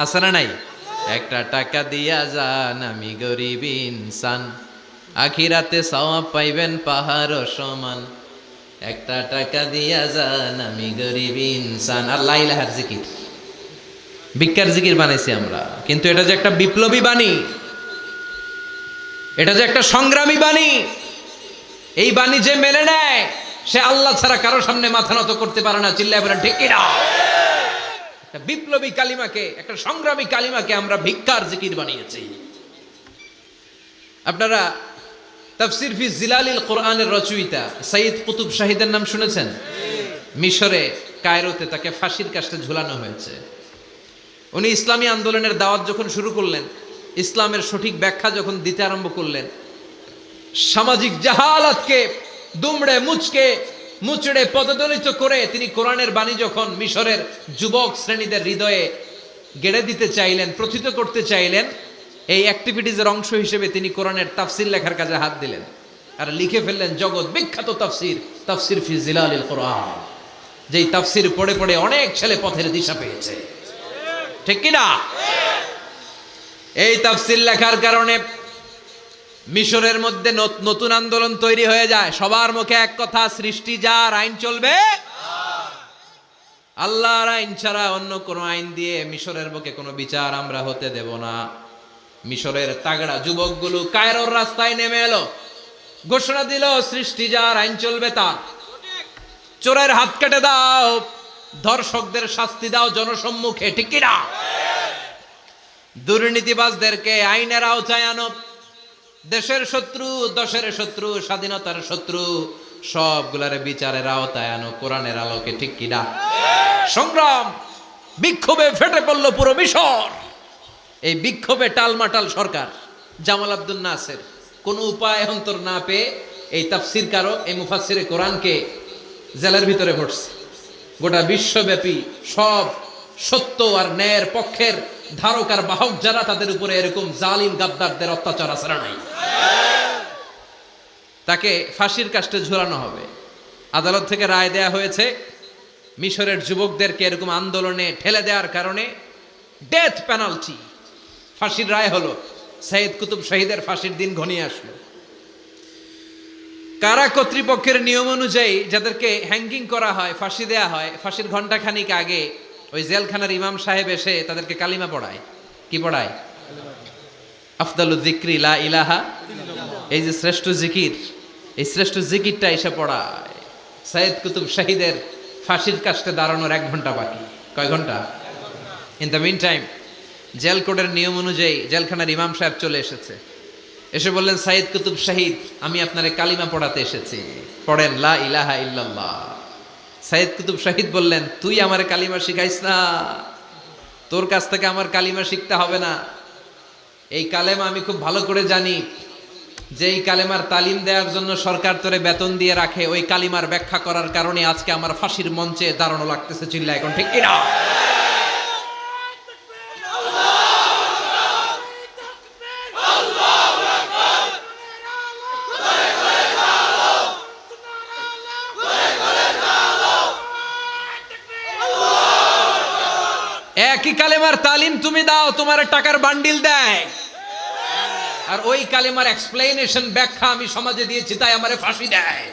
আছে না নাই? একটা টাকা দিয়া যান আমি গরিব ইনসান, আখিরাতে সওয়াব পাইবেন পাহাড় সমান। একটা টাকা দিয়া যান আমি গরিব ইনসান, আর লা ইলাহার জিকির ভিক্ষার জিকির বানাইছি আমরা। কিন্তু এটা যে একটা বিপ্লবী বাণী, এটা যে একটা সংগ্রামী বাণী, এই বাণী যে মেনে নেয় সে আল্লাহ ছাড়া কারো সামনে মাথা নত করতে পারে না। চিল্লায় বলেন ঠিক কিনা? একটা বিপ্লবী কালিমাকে, একটা সংগ্রামী কালিমাকে আমরা ভিক্ষার জিকির বানিয়েছি। আপনারা তাফসির ফি জিলালিল কোরআনের রচয়িতা সাইয়্যিদ কুতুব শাহীদের নাম শুনেছেন? মিশরে কায়রোতে তাকে ফাঁসির কাস্টে ঝুলানো হয়েছে। উনি ইসলামী আন্দোলনের দাওয়াত যখন শুরু করলেন, ইসলামের সঠিক ব্যাখ্যা যখন দিতে আরম্ভ করলেন, সামাজিক জাহালাতকে দুমড়ে মুচড়ে পদদলিত করে তিনি কোরআনের বাণী যখন মিশরের যুবক শ্রেণীদের হৃদয়ে গেড়ে দিতে চাইলেন, প্রথিত করতে চাইলেন, এই অ্যাক্টিভিটিজের অংশ হিসেবে তিনি কোরআনের তাফসির লেখার কাজে হাত দিলেন আর লিখে ফেললেন জগৎ বিখ্যাত তাফসির, তাফসির ফি জিলালিল কোরআন, যেই তাফসির পড়ে পড়ে অনেক ছেলে পথের দিশা পেয়েছে। ঠিক কিনা? এই তাফসির লেখার কারণে মিশরের মধ্যে নতুন আন্দোলন তৈরি হয়ে যায়। সবার মুখে এক কথা, সৃষ্টি যার, আইন চলবে আল্লাহর আইন ছাড়া অন্য কোনো আইন দিয়ে মিশরের বুকে কোনো বিচার আমরা হতে দেব না। মিশরের তাগড়া যুবকগুলো কায়রোর রাস্তায় নেমে এলো, ঘোষণা দিল সৃষ্টি যার, আইন চলবে তার। চোরের হাত কেটে দাও, ধর্ষকদের শাস্তি দাও জনসম্মুখে। ঠিক কিনা? দুর্নীতিবাজদেরকে আইনের আওতায় আনো। দেশের শত্রু, দশের শত্রু, স্বাধীনতার শত্রু সবগুলারে বিচারের আওতায় আনো কোরআনের আলোকে। ঠিক কিনা? সংগ্রাম, বিক্ষোভে ফেটে পড়ল পুরো মিশর। এই বিক্ষোভে টালমাটাল সরকার, জামাল আব্দুল নাসের কোনো উপায় অন্তর না পেয়ে এই তাফসিরকারক, এই মুফাসসিরে কোরআনকে জেলের ভিতরে ভরছে। গোটা বিশ্বব্যাপী সব সত্য আর ন্যায়ের পক্ষের ধারক আর বাহক যারা, তাদের উপরে এরকম জালিম গাদ্দারদের অত্যাচার আছড়া নাই। তাকে ফাঁসির কাস্টে ঝুলানো হবে। আদালত থেকে রায় দেয়া হয়েছে, মিশরের যুবকদেরকে এরকম আন্দোলনে ঠেলে দেওয়ার কারণে ডেথ পেনাল্টি, ফাঁসির রায় হলো। সাইয়্যিদ কুতুব শাহীদের ফাঁসির দিন ঘনিয়ে আসলো। কারা কর্তৃপক্ষের নিয়ম অনুযায়ী যাদেরকে হ্যাঙ্গিং করা হয়, ফাঁসি দেয়া হয়, ফাঁসির ঘণ্টাখানিক আগে ওই জেলখানার ইমাম সাহেব এসে তাদেরকে কালিমা পড়ায়। কি পড়ায়? আফদালু যিকরি লা ইলাহা, এই যে শ্রেষ্ঠ জিকির, এই শ্রেষ্ঠ জিকিরটা এসে পড়ায়। সাইয়্যিদ কুতুব শাহীদের ফাঁসির কাস্টে দাঁড়ানোর 1 ঘন্টা বাকি। কয় ঘন্টা? In the mean time jail কোডের নিয়ম অনুযায়ী জেলখানার ইমাম সাহেব চলে এসেছে। এসে বললেন, সাইয়্যিদ কুতুব শাহীদ, আমি আপনারে কালিমা পড়াতে এসেছি, পড়েন লা ইলাহা ইল্লাল্লাহ। সাইয়্যিদ কুতুব শাহীদ বললেন, তুই আমার কালিমা শিখাইস না, তোর কাছ থেকে আমার কালিমা শিখতে হবে না। এই কালেমা আমি খুব ভালো করে জানি, যে এই কালেমার তালিম দেওয়ার জন্য সরকার তোরে বেতন দিয়ে রাখে, ওই কালিমার ব্যাখ্যা করার কারণে আজকে আমার ফাঁসির মঞ্চে দাঁড়ানো লাগতেছে। চিল্লা এখন ঠিক কিনা? একই কালেমার তালিম তুমি দাও, তোমার টাকার বান্ডিল দেয়, আর ওই কালেমার এক্সপ্লেনেশন ব্যাখ্যা আমি সমাজে দিয়েছি, তাই আমারে ফাঁসি দেয়।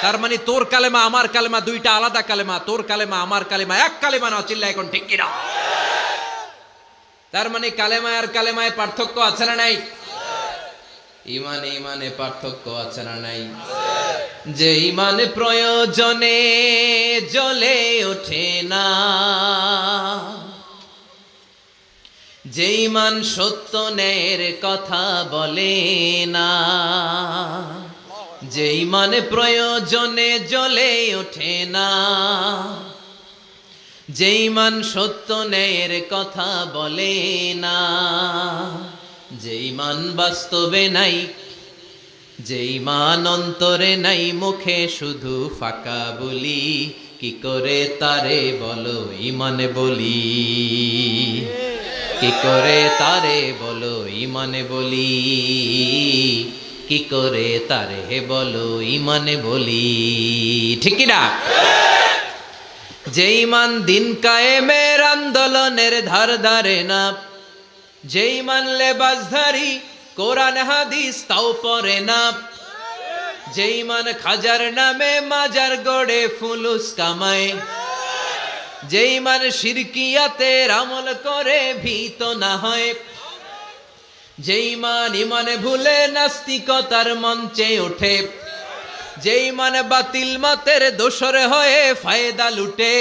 তার মানে তোর কালেমা আমার কালেমা দুইটা আলাদা কালেমা, তোর কালেমা আমার কালেমা এক কালেমা না। চিল্লা এখন ঠিক কিনা? তার মানে কালেমায় আর কালেমায় পার্থক্য আছে না নাই? ইমানে ইমানে পার্থক্য আছে না নাই? যে ইমান প্রয়োজনে জ্বলে ওঠে না, যে ইমান সত্য ন্যায়ের কথা বলে না, যে ইমানে প্রয়োজনে জ্বলে ওঠে না, যে ইমান সত্য ন্যায়ের কথা বলে না, যে ইমান বাস্তবে নাই, যে ইমান অন্তরে নাই, মুখে শুধু ফাঁকা বলি, কি করে তারে বলো ইমানে বলি, কি করে তারে বলো ইমানে বলি, কি করে তারে বলো ইমানে বলি, ঠিক কি না? যে ইমান দিন কায়েমের আন্দোলনের ধার ধারে না, যে ইমান লেবাসধারী কোরআন হাদিস তাও পড়ে না, যে ইমান খাজার নামে মাজার গড়ে ফুলুস কামায়, যে ইমান শিরকিয়াতের আমল করে ভীত না হয়, যে ইমান ইমানে ভুলে নাস্তিকতার মঞ্চে ওঠে, যে ইমান বাতিল মতের দোসর হয়ে ফায়দা লুটে,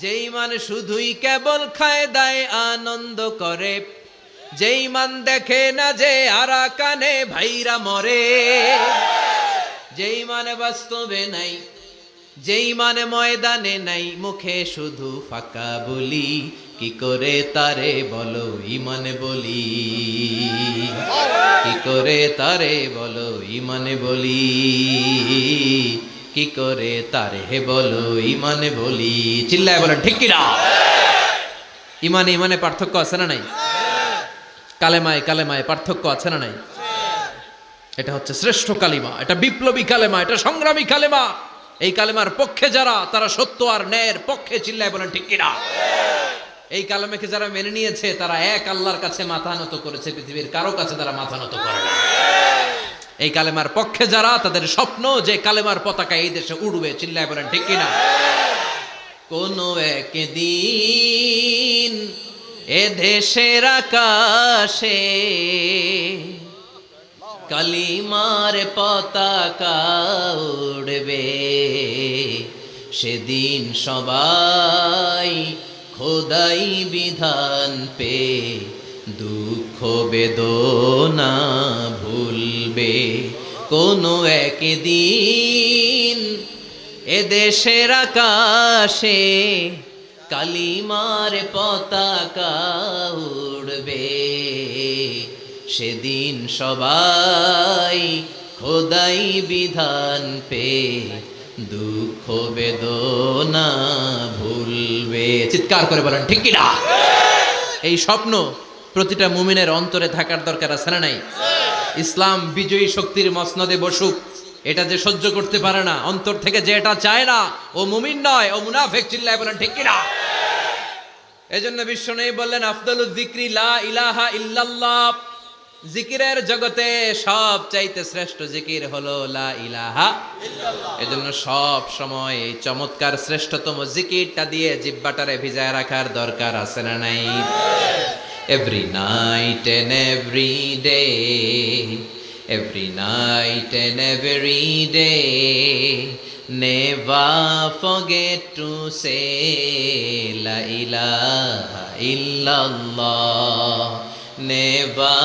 যে ইমান শুধুই কেবল খায় দায় আনন্দ করে, যে ইমান দেখে না যে আরাকানে ভাইরা মরে, যে ইমান বাস্তবে নাই, যে ইমান ময়দানে নাই, মুখে শুধু ফাঁকা বলি, কি করে তারে বলো ইমানে বলি, কি করে তারে বলো ইমানে বলি, কি করে তারে বলো ইমানে বলি, চিল্লায় বলেন ঠিক কিনা? ইমানে ইমানে পার্থক্য আছে না নাই? কালেমায় কালেমায় পার্থক্য আছে না নাই? এটা হচ্ছে শ্রেষ্ঠ কালিমা, এটা বিপ্লবী কালেমা, এটা সংগ্রামী কালেমা। এই কালেমার পক্ষে যারা, তারা সত্য আর ন্যায়ের পক্ষে, চিল্লায় বলেন ঠিক কিনা? এই কালেমাকে যারা মেনে নিয়েছে, তারা এক আল্লাহর কাছে মাথা নত করেছে, পৃথিবীর কারো কাছে তারা মাথা নত করে না। এই কালেমার পক্ষে যারা, তাদের স্বপ্ন যে কালেমার পতাকা এই দেশে উড়বে, চিল্লায় বলেন ঠিক কিনা? কোনো একদিন এ দেশের আকাশে কালিমার পতাকা উড়বে, সেদিন সবাই খোদাই বিধান পে দুঃখ বেদনা ভুলবে। কোনো একদিন এ দেশের আকাশে কালিমার পতাকা উড়বে, সেদিন সবাই খোদাই বিধান পে দুঃখ বেদনা ভুলবে। চিৎকার করে বলেন ঠিক কিনা? এই স্বপ্ন প্রতিটা মুমিনের অন্তরে থাকার দরকার আছে না নাই? ইসলাম বিজয়ী শক্তির মসনদে বসুক, এটা যে সহ্য করতে পারে না, অন্তর থেকে যে এটা চায় না, ও মুমিন নয়, ও মুনাফিক। চিল্লায় বলেন ঠিক কিনা? এজন্য বিশ্বনবী বললেন, আফদালুজ যিকরি লা ইলাহা ইল্লাল্লাহ। জিকিরের জগতে সব চাইতে শ্রেষ্ঠ জিকির হলো লা ইলাহা ইল্লাল্লাহ। এজন্য সব সময় এই চমৎকার শ্রেষ্ঠতম জিকিরটা দিয়ে জিহ্বাটারে ভিজায় রাখার দরকার আছে না নাই? Every night and every day, every night and every day, never forget to say la ilaha illallah. Never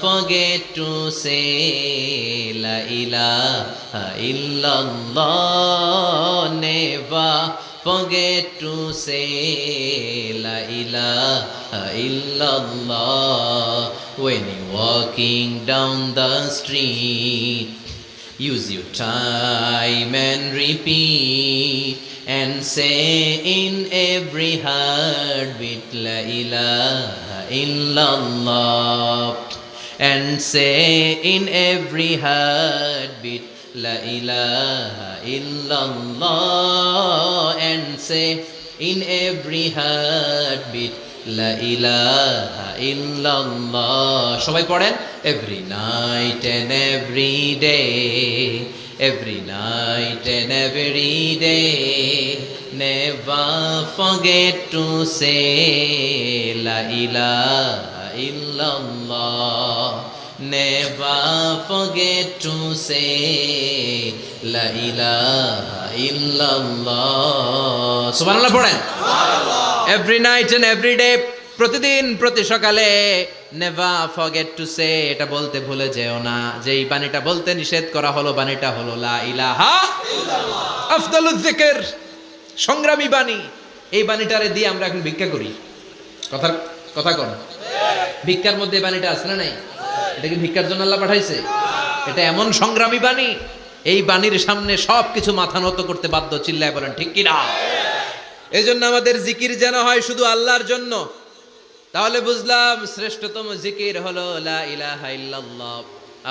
forget to say la ilaha illallah. Never forget to say la ilaha illallah. When you're walking down the street, use your time and repeat, and say in every heartbeat la ilaha illallah. And say in every heartbeat la ilaha illallah. And say in every heartbeat la ilaha illallah. সবাই পড়েন, every night and every day, every night and every day, never forget to say la ilaha illallah. Never forget to say la ilaha illallah. Subhanallah পড়েন। Every night and every day, প্রতিদিন প্রতি সকালে নেভার ফরগেট টু সে, এটা বলতে ভুলে যেও না যে এই বাণীটা বলতে নিষেধ করা হলো, বাণীটা হলো লা ইলাহা ইল্লাল্লাহ, আফদালুয যিকর, সংগ্রামী বাণী। এই বাণীটারে দিয়ে আমরা এখন ভিক্ষা করি। কথা কোন ভিক্ষার মধ্যে বাণীটা আছে না নাই? এটা কি ভিক্ষার জন্য আল্লাহ পাঠাইছে? এটা এমন সংগ্রামী বাণী, এই বাণীর সামনে সবকিছু মাথা নত করতে বাধ্য। চিল্লায় বলেন ঠিক কিনা? এই জন্য আমাদের জিকির যেন হয় শুধু আল্লাহর জন্য। তাহলে বুঝলাম শ্রেষ্ঠতম জিকির হলো লা ইলাহা ইল্লাল্লাহ।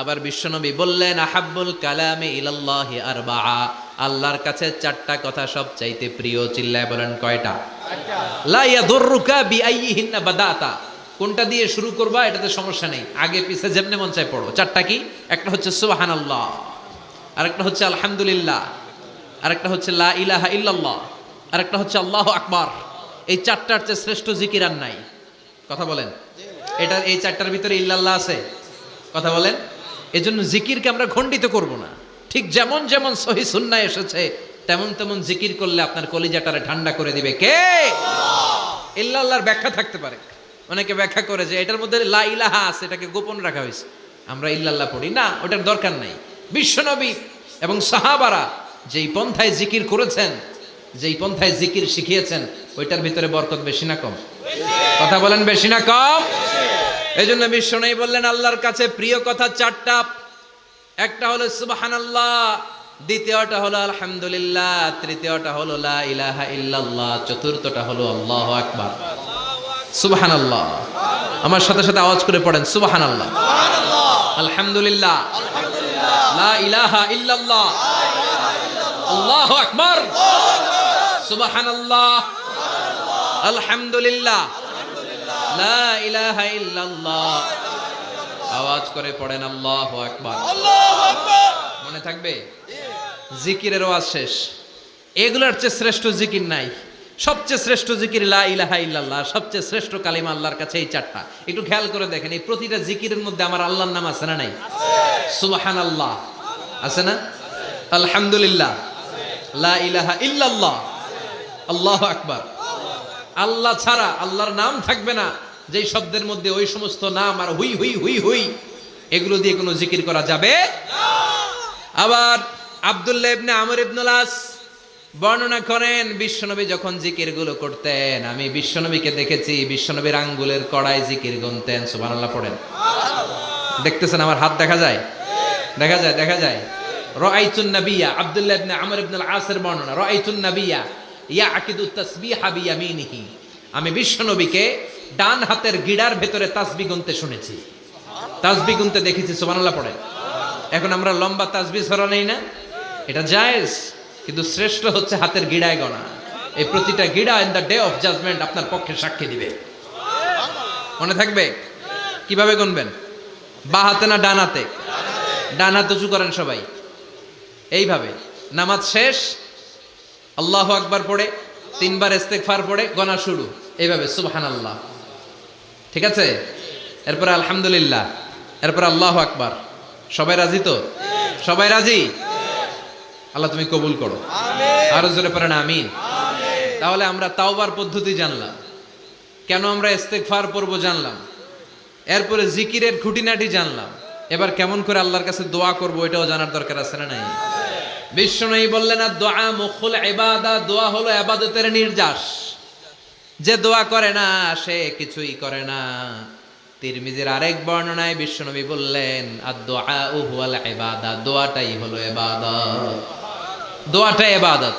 আবার বিশ্বনবী বললেন আহাব্বুল কালামি ইলাল্লাহি আরবাআ, আল্লাহর কাছে চারটা কথা সবচাইতে প্রিয়। চিল্লায় বলেন কয়টা? লা ইয়াদুররুকা বিআইয়িহিন্না বাদাতা, কোনটা দিয়ে শুরু করবা এটাতে সমস্যা নেই, আগে পিছে যেমনে মন চায় পড়ো। চারটা কি? একটা হচ্ছে সুবহানাল্লাহ, আরেকটা হচ্ছে আলহামদুলিল্লাহ, আরেকটা হচ্ছে লা ইলাহা ইল্লাল্লাহ, আরেকটা হচ্ছে আল্লাহু আকবার। এই চারটার চেয়ে শ্রেষ্ঠ জিকির আর নাই। কথা বলেন, এটা এই চারটার ভিতরে ইল্লাল্লাহ আছে? কথা বলেন। এজন্য জিকিরকে আমরা খণ্ডিত করব না। ঠিক যেমন যেমন সহিহ সুন্নাহ এসেছে তেমন তেমন জিকির করলে আপনার কলিজাটারে ঠান্ডা করে দিবে কে? ইল্লাল্লাহর ব্যাখ্যা থাকতে পারে, অনেকে ব্যাখ্যা করে যে এটার মধ্যে লা ইলাহা আছে, এটাকে গোপন রাখা হয়েছে, আমরা ইল্লাল্লাহ পড়ি না, ওটার দরকার নাই। বিশ্বনবী এবং সাহাবারা যেই পন্থায় জিকির করেছেন, যেই পন্থায় জিকির শিখিয়েছেন, ওইটার ভিতরে বরকত বেশি না কম? কথা বলেন বেশি না কম? এই জন্য বিশ্বনবী বললেন আল্লাহর কাছে প্রিয় কথা চারটা। একটা হলো সুবহানাল্লাহ, দ্বিতীয়টা হলো আলহামদুলিল্লাহ, তৃতীয়টা হলো লা ইলাহা ইল্লাল্লাহ, চতুর্থটা হলো আল্লাহু আকবার। সুবহানাল্লাহ, আমার সাথে সাথে আওয়াজ করে পড়েন সুবহানাল্লাহ, আলহামদুলিল্লাহ, লা ইলাহা ইল্লাল্লাহ, আল্লাহু আকবার, সুবহানাল্লাহ, আলহামদুলিল্লাহ, লা ইলাহা ইল্লাল্লাহ। আওয়াজ করে পড়েন আল্লাহু আকবার। মনে থাকবে? জিকিরের ওয়াজ শেষ। এগুলোর চেয়ে শ্রেষ্ঠ জিকির নাই। সবচেয়ে শ্রেষ্ঠ জিকির লা ইলাহা ইল্লাল্লাহ, সবচেয়ে শ্রেষ্ঠ কালিমা আল্লাহর কাছে এই চারটা। একটু খেয়াল করে দেখেন, এই প্রতিটা জিকিরের মধ্যে আমার আল্লাহর নাম আছে না নাই? সুবহানাল্লাহ আছে না? আলহামদুলিল্লাহ, লা ইলাহা ইল্লাল্লাহ, আল্লাহু আকবার। আল্লাহ ছাড়া আল্লাহর নাম থাকবে না যেই শব্দের মধ্যে ওই সমস্ত নাম আর হুই হুই হুই হুই এগুলো দিয়ে কোনো জিকির করা যাবে না। আবার আব্দুল্লাহ ইবনে আমর ইবনুল আস বর্ণনা করেন বিশ্বনবী যখন জিকির গুলো করতেন, আমি বিশ্বনবীকে দেখেছি বিশ্বনবীর আঙ্গুলের কড়াই জিকির গুনতেন। সুবহানাল্লাহ পড়েন। দেখতেছেন আমার হাত দেখা যায়? দেখা যায়, দেখা যায়। রাআইতুন নাবিয়্যা, আব্দুল্লাহ ইবনে আমর ইবনুল আসের বর্ণনা, রাআইতুন নাবিয়্যা ইয়াকিদু তাসবিহা বিয়ামিনিহি, আমি বিশ্বনবীকে ডান হাতের গিড়ার ভেতরে তাসবিহ গুনতে শুনেছি, তাসবিহ গুনতে দেখেছি। সুবহানাল্লাহ পড়েন। এখন আমরা লম্বা তাসবিহ ছড়া নেই না, এটা জায়েজ, কিন্তু শ্রেষ্ঠ হচ্ছে হাতের গিড়ায় গণা। এই প্রতিটা গিড়া in the day of judgement আপনার পক্ষে সাক্ষী দিবে। মনে থাকবে? কিভাবে গুনবেন? বা হাতে না ডান হাতে? ডান হাত উঁচু করেন সবাই, এইভাবে। নামাজ শেষ, আল্লাহু আকবার পড়ে 3 বার ইস্তেগফার পড়ে গণা শুরু, এইভাবে সুবহানাল্লাহ। ঠিক আছে? এরপর আলহামদুলিল্লাহ, এরপর আল্লাহু আকবার। সবাই রাজি তো? সবাই রাজি? আল্লাহ তুমি কবুল করো, আরো জোরে পড়েন আমিন। তাহলে আমরা তাওবার পদ্ধতি জানলাম, কেন আমরা ইস্তেগফার পড়বো জানলাম, এরপরে জিকিরের খুঁটিনাটি জানলাম। এবার কেমন করে আল্লাহর কাছে দোয়া করবো এটাও জানার দরকার আছে না নাই? বিশ্বনবী বললেন আর দোয়া মুখুল ইবাদা, দোয়া হলো ইবাদতের নির্যাস। যে দোয়া করে না সে কিছুই করে না। তিরমিজির আরেক বর্ণনায় বিশ্বনবী বললেন আর দোয়া হুয়াল ইবাদা, দোয়াটাই হলো ইবাদত। দোয়াটাই ইবাদত।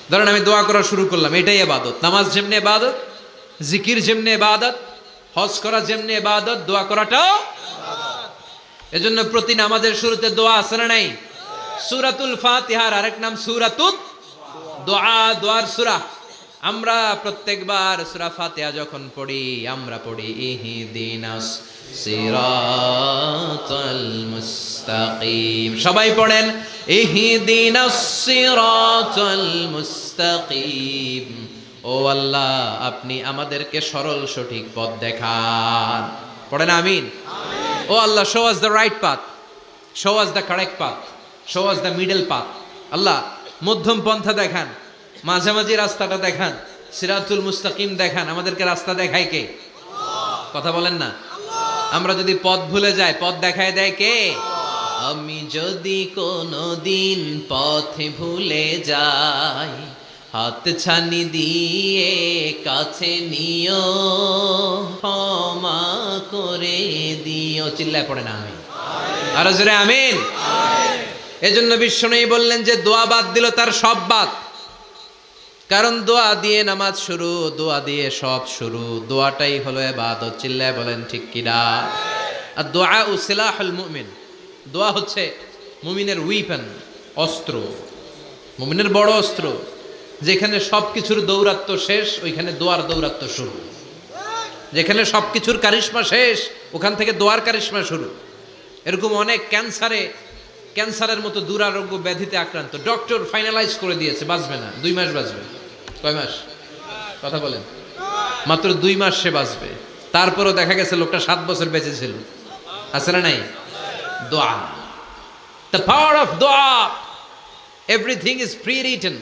ধরেন আমি দোয়া করা শুরু করলাম, এটাই ইবাদত। নামাজ যেমনি ইবাদত, জিকির যেমনি ইবাদত, হজ করা যেমনি ইবাদত, দোয়া করাটাও ইবাদত। এজন্য প্রতি নামাজের শুরুতে দোয়া আছে না নাই? সূরাতুল ফাতিহার আরেক নাম সূরাতুদ দোয়া, দোয়ার সূরা। আমরা প্রত্যেকবার সূরা ফাতিহা যখন পড়ি আমরা পড়ি ইহদিনাস সিরাতাল মুস্তাকিম। সবাই পড়েন ইহদিনাস সিরাতাল মুস্তাকিম। ও আল্লাহ আপনি আমাদেরকে সরল সঠিক পথ দেখান। পড়েন আমিন। ও আল্লাহ show us the right path, show us the correct path, show us the middle path. আল্লাহ মধ্যম পন্থা দেখান, মাঝামাঝি রাস্তাটা দেখান, সিরাতুল মুস্তাকিম দেখান। আমাদেরকে রাস্তা দেখায় কে? কথা বলেন না। আমরা যদি পথ ভুলে যাই, পথ দেখায় দেয় কে? আমি যদি কোনোদিন পথে ভুলে যাই, হাত ছানি দিয়ে কাছে নিও, ক্ষমা করে দিও। চিল্লায় পড়ে না আমি, আরো জোরে আমিন। এজন্য বিশ্বনবী বললেন যে দোয়া বাদ দিল তার সব বাদ। কারণ দোয়া দিয়ে নামাজ শুরু, দোয়া দিয়ে সব শুরু, দোয়াটাই হলো ইবাদত। চিল্লায় বলেন ঠিক কিনা? আর দোয়া ও সিলাহুল মুমিন, দোয়া হচ্ছে মুমিনের উইপেন, অস্ত্র, মুমিনের বড় অস্ত্র। যেখানে সব কিছুর দৌরাত্ম্য শেষ, ওইখানে দোয়ার দৌরাত্ম্য শুরু। যেখানে সব কিছুর কারিশমা শেষ, ওখান থেকে দোয়ার কারিশমা শুরু। এরকম অনেক ক্যান্সারের মতো দুরারোগ্য ব্যাধিতে আক্রান্ত, ডক্টর ফাইনালাইজ করে দিয়েছে বাঁচবে না, 2 মাস বাঁচবে। কয় মাস? কথা বলেন। মাত্র 2 মাস সে বাঁচবে। তারপরও দেখা গেছে লোকটা 7 বছর বেঁচে ছিল। আছে না নাই? দোয়া, দ্য পাওয়ার অফ দোয়া। Everything is prewritten,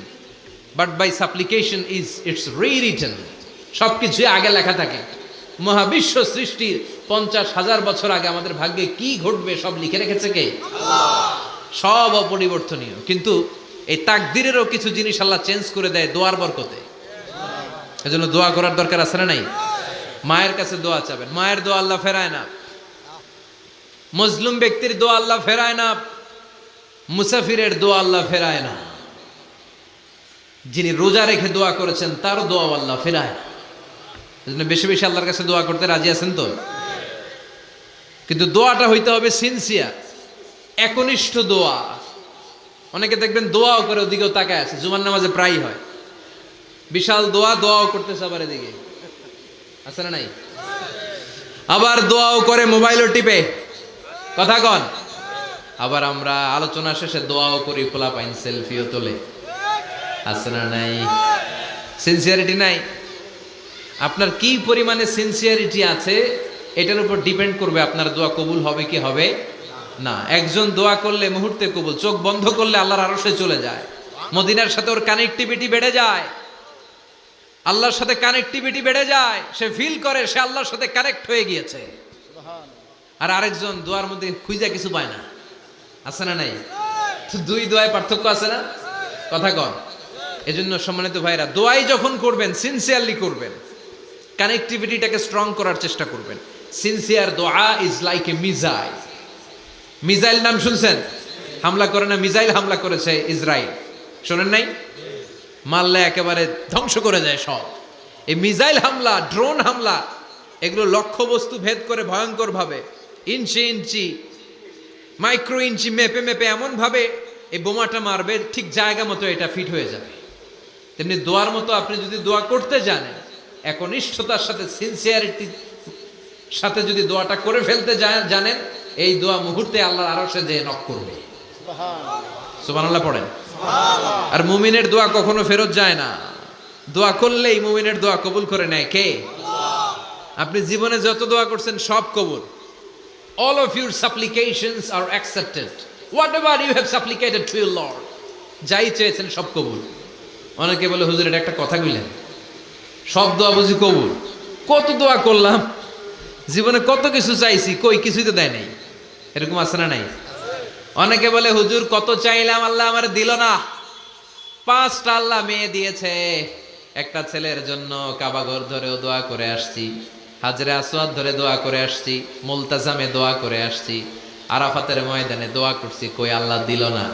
but by supplication is it's rewritten. সব কিছু আগে লেখা থাকে। মহাবিশ্ব সৃষ্টির 50,000 বছর আগে আমাদের ভাগ্যে কি ঘটবে সব লিখে রেখেছে কে? সব অপরিবর্তনীয়। কিন্তু এই তাকদিরেরও কিছু জিনিস আল্লাহ চেঞ্জ করে দেয় দোয়ার বরকতে। এজন্য দোয়া করার দরকার আছে না নাই? মায়ের কাছে দোয়া চাবেন, মায়ের দোয়া আল্লাহ ফেরায় না। মজলুম ব্যক্তির দোয়া আল্লাহ ফেরায় না। মুসাফিরের দোয়া আল্লাহ ফেরায় না। যিনি রোজা রেখে দোয়া করেছেন তার দোয়া আল্লাহ ফেরায় না। এজন্য বেশি বেশি আল্লাহর কাছে দোয়া করতে রাজি আছেন তো? কিন্তু দোয়াটা হইতে হবে সিনসিয়ার, একনিষ্ঠ দোয়া। অনেকে দেখবেন দোয়াও করে ওদিকেও তাকায় আছে, জুমার নামাজে প্রায়ই হয়। বিশাল দোয়া, দোয়াও করতেছে আবার এদিকে, আছে না নাই? আবার দোয়াও করে, মোবাইলও টিপে, কথা কন। আবার আমরা আলোচনা শেষে দোয়াও করি, পোলা পাইন সেলফিও তোলে, আছে না নাই? সিনসিয়ারিটি নাই। আপনার কি পরিমাণে সিনসিয়ারিটি আছে এটার উপর ডিপেন্ড করবে আপনার দোয়া কবুল হবে কি হবে না। একজন দোয়া করলে মুহূর্তে কবুল, চোখ বন্ধ করলে আল্লাহর আরশে চলে যায়। মদিনার সাথে ওর কানেক্টিভিটি বেড়ে যায়, আল্লাহর সাথে কানেক্টিভিটি বেড়ে যায়। সে ফিল করে সে আল্লাহর সাথে কানেক্ট হয়ে গিয়েছে। আর আরেকজন দোয়ার মধ্যে খুঁজে কিছু পায় না, আছে না নাই? দুই দোয়ায় পার্থক্য আছে না? কথা কন। এজন্য সম্মানিত ভাইরা, দোয়াই যখন করবেন সিনসিয়ারলি করবেন, কানেক্টিভিটিটাকে স্ট্রং করার চেষ্টা করবেন। সিনসিয়ার দোয়া is like a missile. Missile নাম শুনছেন? হামলা করে না, মিসাইল হামলা করেছে ইসরায়েল, শোনেন নাই? মারলে একেবারে ধ্বংস করে যায় সব। এই মিসাইল হামলা, ড্রোন হামলা, এগুলো লক্ষ্য বস্তু ভেদ করে ভয়ঙ্কর ভাবে, ইঞ্চি ইঞ্চি, মাইক্রো ইঞ্চি মেপে মেপে এমন ভাবে এই বোমাটা মারবে, ঠিক জায়গা মতো এটা ফিট হয়ে যাবে। তেমনি দোয়ার মতো আপনি যদি দোয়া করতে জানেন, একনিষ্ঠতার সাথে, সিনসিয়ারিটির সাথে যদি দোয়াটা করে ফেলতে জানেন, এই দোয়া মুহূর্তে আল্লাহর আরশে যেয়ে নক করবে। সুবহানাল্লাহ পড়েন। আর মুমিনের দোয়া কখনো ফেরত যায় না। দোয়া করলেই মুমিনের দোয়া কবুল করে নেয় কে? আপনি জীবনে যত দোয়া করছেন সব কবুল। All of your supplications are accepted. Whatever you have supplicated to your Lord, যাই চেয়েছেন সব কবুল। অনেকে বলে হুজুর এটা একটা কথা কইলেন, সব দোয়া বুঝি কবুল? কত দোয়া করলাম, জীবনে কত কিছু চাইছি, কই কিছুই তো দেয় নাই। এরকম আছে না নাই? অনেকে বলে হুজুর কত চাইলাম আল্লাহ আমার দিল না। 5টা আল্লাহ মেয়ে দিয়েছে, একটা ছেলের জন্য কাবাঘর ধরেও দোয়া করে আসছি, হাজরে আসওয়াদ ধরে দোয়া করে আসছি, মুলতাজামে দোয়া করে আসছি, আরাফাতের ময়দানে দোয়া করছি, কই আল্লাহ দিল না।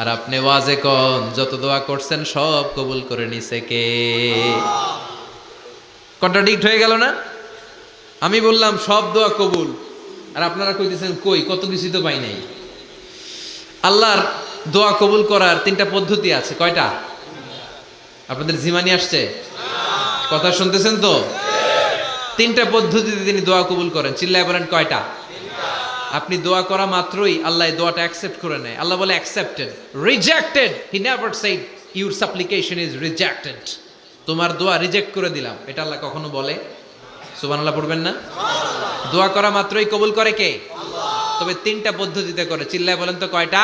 আর আপনি ওয়াজে কোন যত দোয়া করছেন সব কবুল করে নিছে কে? কন্ট্রাডিক্ট হয়ে গেল না? আমি বললাম সব দোয়া কবুল, আর আপনারা কইতেছেন কই কত কিছুই তো পাই নাই। আল্লাহর দোয়া কবুল করার 3টা পদ্ধতি আছে। কয়টা? আপনাদের জিমানি আসছে? কথা শুনতেছেন তো? 3টা পদ্ধতিতে তিনি দোয়া কবুল করেন। চিল্লায় বলেন কয়টা? আপনি দোয়া করা মাত্রই আল্লাহ দোয়াটা অ্যাকসেপ্ট করে নেয়। আল্লাহ বলে accepted, rejected he never shed your সাপ্লিকেশন is rejected. তোমার দোয়া রিজেক্ট করে দিলাম, এটা আল্লাহ কখনো বলে? সুবহানাল্লাহ পড়বেন না? দোয়া করা মাত্রই কবুল করে কে? তবে 3টা পদ্ধতিতে করে। চিল্লায় বলেন তো কয়টা?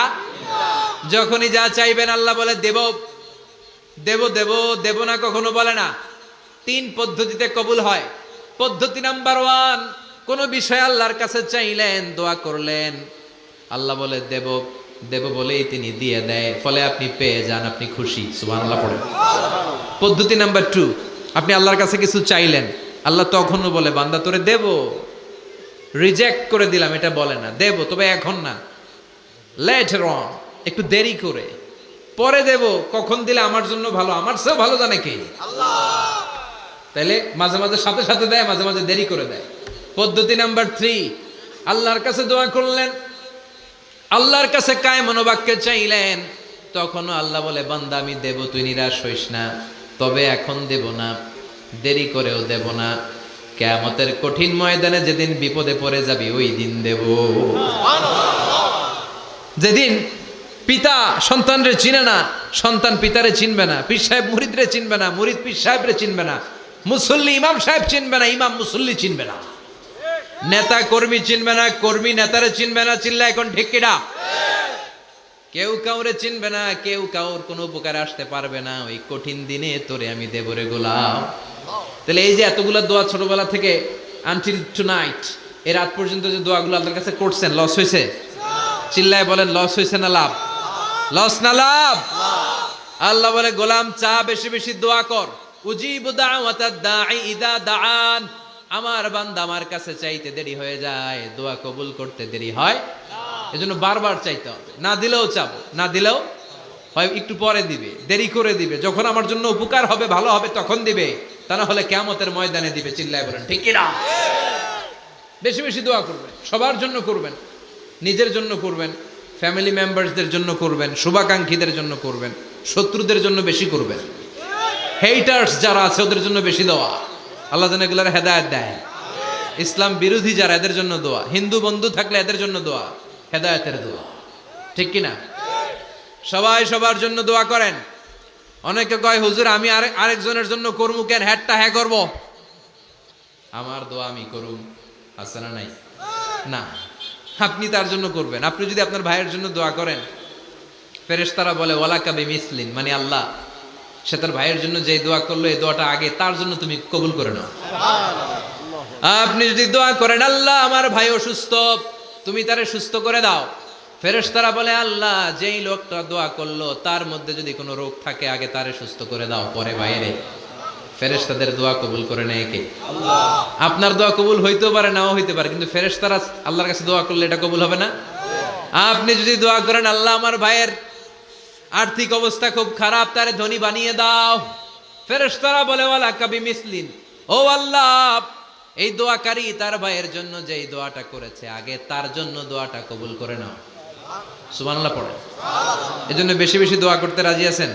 যখনই যা চাইবেন আল্লাহ বলে দেব দেব দেব, দেব না কখনো বলে না। 3 পদ্ধতিতে কবুল হয়। পদ্ধতি নাম্বার 1, কোন বিষয় আল্লাহর কাছে চাইলেন, দোয়া করলেন, আল্লাহ বলে দেব দেব বলেই তিনি দিয়ে দেয়, ফলে আপনি পেয়ে যান, আপনি খুশি। সুবহানাল্লাহ পড়েন। পদ্ধতি নাম্বার 2, আপনি আল্লাহর কাছে কিছু চাইলেন, আল্লাহ তখনও বলে বান্দা তোরে দেব, রিজেক্ট করে দিলাম এটা বলে না, দেব তবে এখন না, লেটার অন, একটু দেরি করে, পরে দেব, কখন দিলে আমার জন্য ভালো, আমার চেয়ে ভালো জানে কে? আল্লাহ। তাইলে মাঝে মাঝে সাথে সাথে দেয়, মাঝে মাঝে দেরি করে দেয়। পদ্ধতি নাম্বার 3, আল্লাহর কাছে দোয়া করলেন, আল্লাহর কাছে কায় মনোবাক্যে চাইলেন, তখনও আল্লাহ বলে বান্দা আমি দেব, তুই নিরাশ হইস না, তবে এখন দেব না, দেরি করেও দেব না, কিয়ামতের কঠিন ময়দানে যেদিন বিপদে পড়ে যাবি ওই দিন দেব। যেদিন পিতা সন্তানরে চিনে না, সন্তান পিতারে চিনবে না, পীর সাহেব মুরিদরে চিনবে না, মুরিদ পীর সাহেবরে চিনবে না, মুসল্লি ইমাম সাহেব চিনবে না, ইমাম মুসল্লি চিনবে না, নেতা কর্মী চিনবে না, কর্মী নেতারে চিনবে না, চিল্লা এখন ঠিক কিনা? কেউ কাউরে চিনবে না, কেউ কাউর কোনো উপকারে আসতে পারবে না, ওই কঠিন দিনে তোরে আমি দেব রে গোলাম। তাহলে এই যে এতগুলা দোয়া ছোটবেলা থেকে আনটিল টুনাইট, এর রাত পর্যন্ত যে দোয়াগুলো আল্লাহর কাছে করছেন, লস হয়েছে? চিল্লায় বলেন লস হয়েছে না লাভ? লস না লাভ? আল্লাহ বলে গোলাম চা বেশি বেশি দোয়া কর, উজিবু দাওয়াতাদ দাঈ ইযা দাআন, আমার বান্দা আমার কাছে চাইতে দেরি হয়ে যায়, দোয়া কবুল করতে দেরি হয় না, এজন্য বারবার চাইতে হবে, না দিলেও চাবো, না দিলেও হয় একটু পরে দিবে, দেরি করে দিবে, যখন আমার জন্য উপকার হবে ভালো হবে তখন দিবে, তা না হলে কিয়ামতের ময়দানে দিবে। চিল্লায় বলেন ঠিক কি না? বেশি বেশি দোয়া করবেন, সবার জন্য করবেন, নিজের জন্য করবেন, ফ্যামিলি মেম্বারসদের জন্য করবেন, শুভাকাঙ্ক্ষীদের জন্য করবেন, শত্রুদের জন্য বেশি করবেন, হেটার্স যারা আছে ওদের জন্য বেশি দোয়া, আল্লাহ যেন এগুলোর হেদায়েত দেয়। ইসলাম বিরোধী যারা এদের জন্য দোয়া, হিন্দু বন্ধু থাকলে এদের জন্য দোয়া, হেদায়েতের দোয়া, ঠিক কি না? সবাই সবার জন্য দোয়া করেন। অনেকে কয় হুজুর আমি আরেকজনের জন্য করবো কেন, হ্যাটটা হ্যাঁ করবো, আমার দোয়া আমি করুম, আছে না নাই? না, আপনি তার জন্য করবেন। আপনি যদি আপনার ভাইয়ের জন্য দোয়া করেন, ফেরেশতারা বলে ওয়ালাকা বিমিসলিন, মানে আল্লাহ সে তার ভাইয়ের জন্য যে দোয়া করলো এই দোয়াটা আগে তার জন্য তুমি কবুল করে নাও। আপনি যদি দোয়া করেন আল্লাহ আমার ভাই অসুস্থ, তুমি তারে সুস্থ করে দাও, ফেরেশতারা বলে আল্লাহ যেই লোকটা দোয়া করলো তার মধ্যে যদি কোনো রোগ থাকে আগে তারে সুস্থ করে দাও, পরে বাইরে। ফেরেশতাদের দোয়া কবুল করে নেয় কে? আল্লাহ। আপনার দোয়া কবুল হইতেও পারে নাও হইতে পারে, কিন্তু ফেরেশতারা আল্লাহর কাছে দোয়া করলে এটা কবুল হবে না? আপনি যদি দোয়া করেন আল্লাহ আমার ভাইয়ের আর্থিক অবস্থা খুব খারাপ, তারে ধনী বানিয়ে দাও, ফেরেশতারা বলে ওয়ালাকা বিমিসলিন, ও আল্লাহ এই দোয়াকারী তার ভাইয়ের জন্য যেই দোয়াটা করেছে আগে তার জন্য দোয়াটা কবুল করে নাও। সুবহানাল্লাহ পড়ে। এজন্য বেশি বেশি দোয়া করতে রাজি আছেন?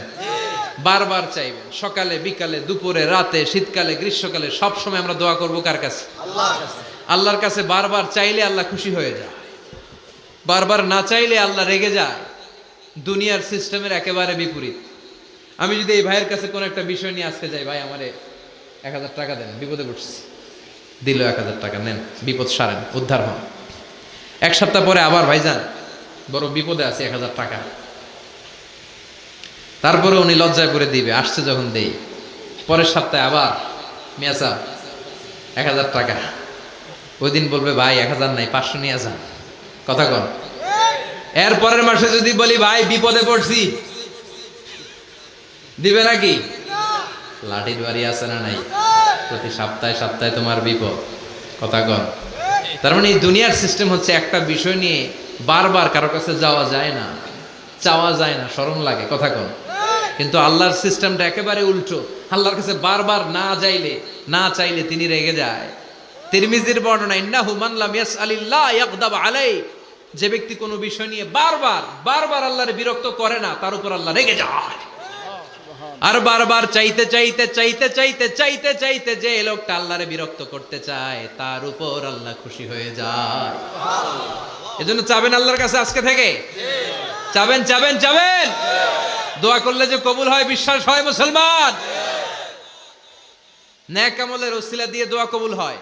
বারবার চাইবেন, সকালে বিকালে দুপুরে রাতে শীতকালে গ্রীষ্মকালে সব সময় আমরা দোয়া করব কার কাছে? আল্লাহর কাছে। আল্লাহর কাছে বারবার চাইলে আল্লাহ খুশি হয়ে যায়, বারবার না চাইলে আল্লাহ রেগে যায়। দুনিয়ার সিস্টেমের একেবারে বিপরীত। আমি যদি এই ভাইয়ের কাছে কোনো একটা বিষয় নিয়ে আজকে যাই, ভাই আমারে 1000 টাকা দেন, বিপদে পড়ছি, দিল 1000 টাকা, নেন বিপদ সারেন, উদ্ধার হন। এক সপ্তাহ পরে আবার ভাইজান বড় বিপদে আছে, 1000 টাকা, তারপরে উনি লজ্জায় করে দিবে, আসছে যখন দেই, পরের সপ্তাহে আবার মিয়া সাহেব 1000 টাকা, ওই দিন বলবে ভাই 1000 নাই 500 নিয়ে যান, কথা কন। এর পরের মাসে যদি বলি ভাই বিপদে পড়ছি, দিবে নাকি? লাঠির বাড়ি আছে না নাই? প্রতি সপ্তাহে সপ্তাহে তোমার বিপদ, কথা কন। তার মানে এই দুনিয়ার সিস্টেম হচ্ছে একটা বিষয় নিয়ে বারবার কারো কাছে যাওয়া যায় না, চাওয়া যায় না, শরম লাগে, কথা কন। কিন্তু আল্লাহর সিস্টেমটা একেবারে উল্টো। আল্লাহর কাছে বারবার না চাইলে তিনি রেগে যায়। তিরমিজির বর্ণনা, ইন্নাহু মান লাম ইয়াসআলিল্লাহ ইয়াগদাব আলাই, যে ব্যক্তি কোনো বিষয় নিয়ে বারবার আল্লাহর বিরক্ত করে না তার উপর আল্লাহ রেগে যায়। আর বারবার চাইতে যে লোকটা আল্লাহরে বিরক্ত করতে চায় তার উপর আল্লাহ খুশি হয়ে যায়। এজন্য চাবেন আল্লাহর কাছে আজকে থেকে, চাবেন। দোয়া করলে যে কবুল হয় বিশ্বাস হয় মুসলমান। নেক আমলের ওসিলা দিয়ে দোয়া কবুল হয়।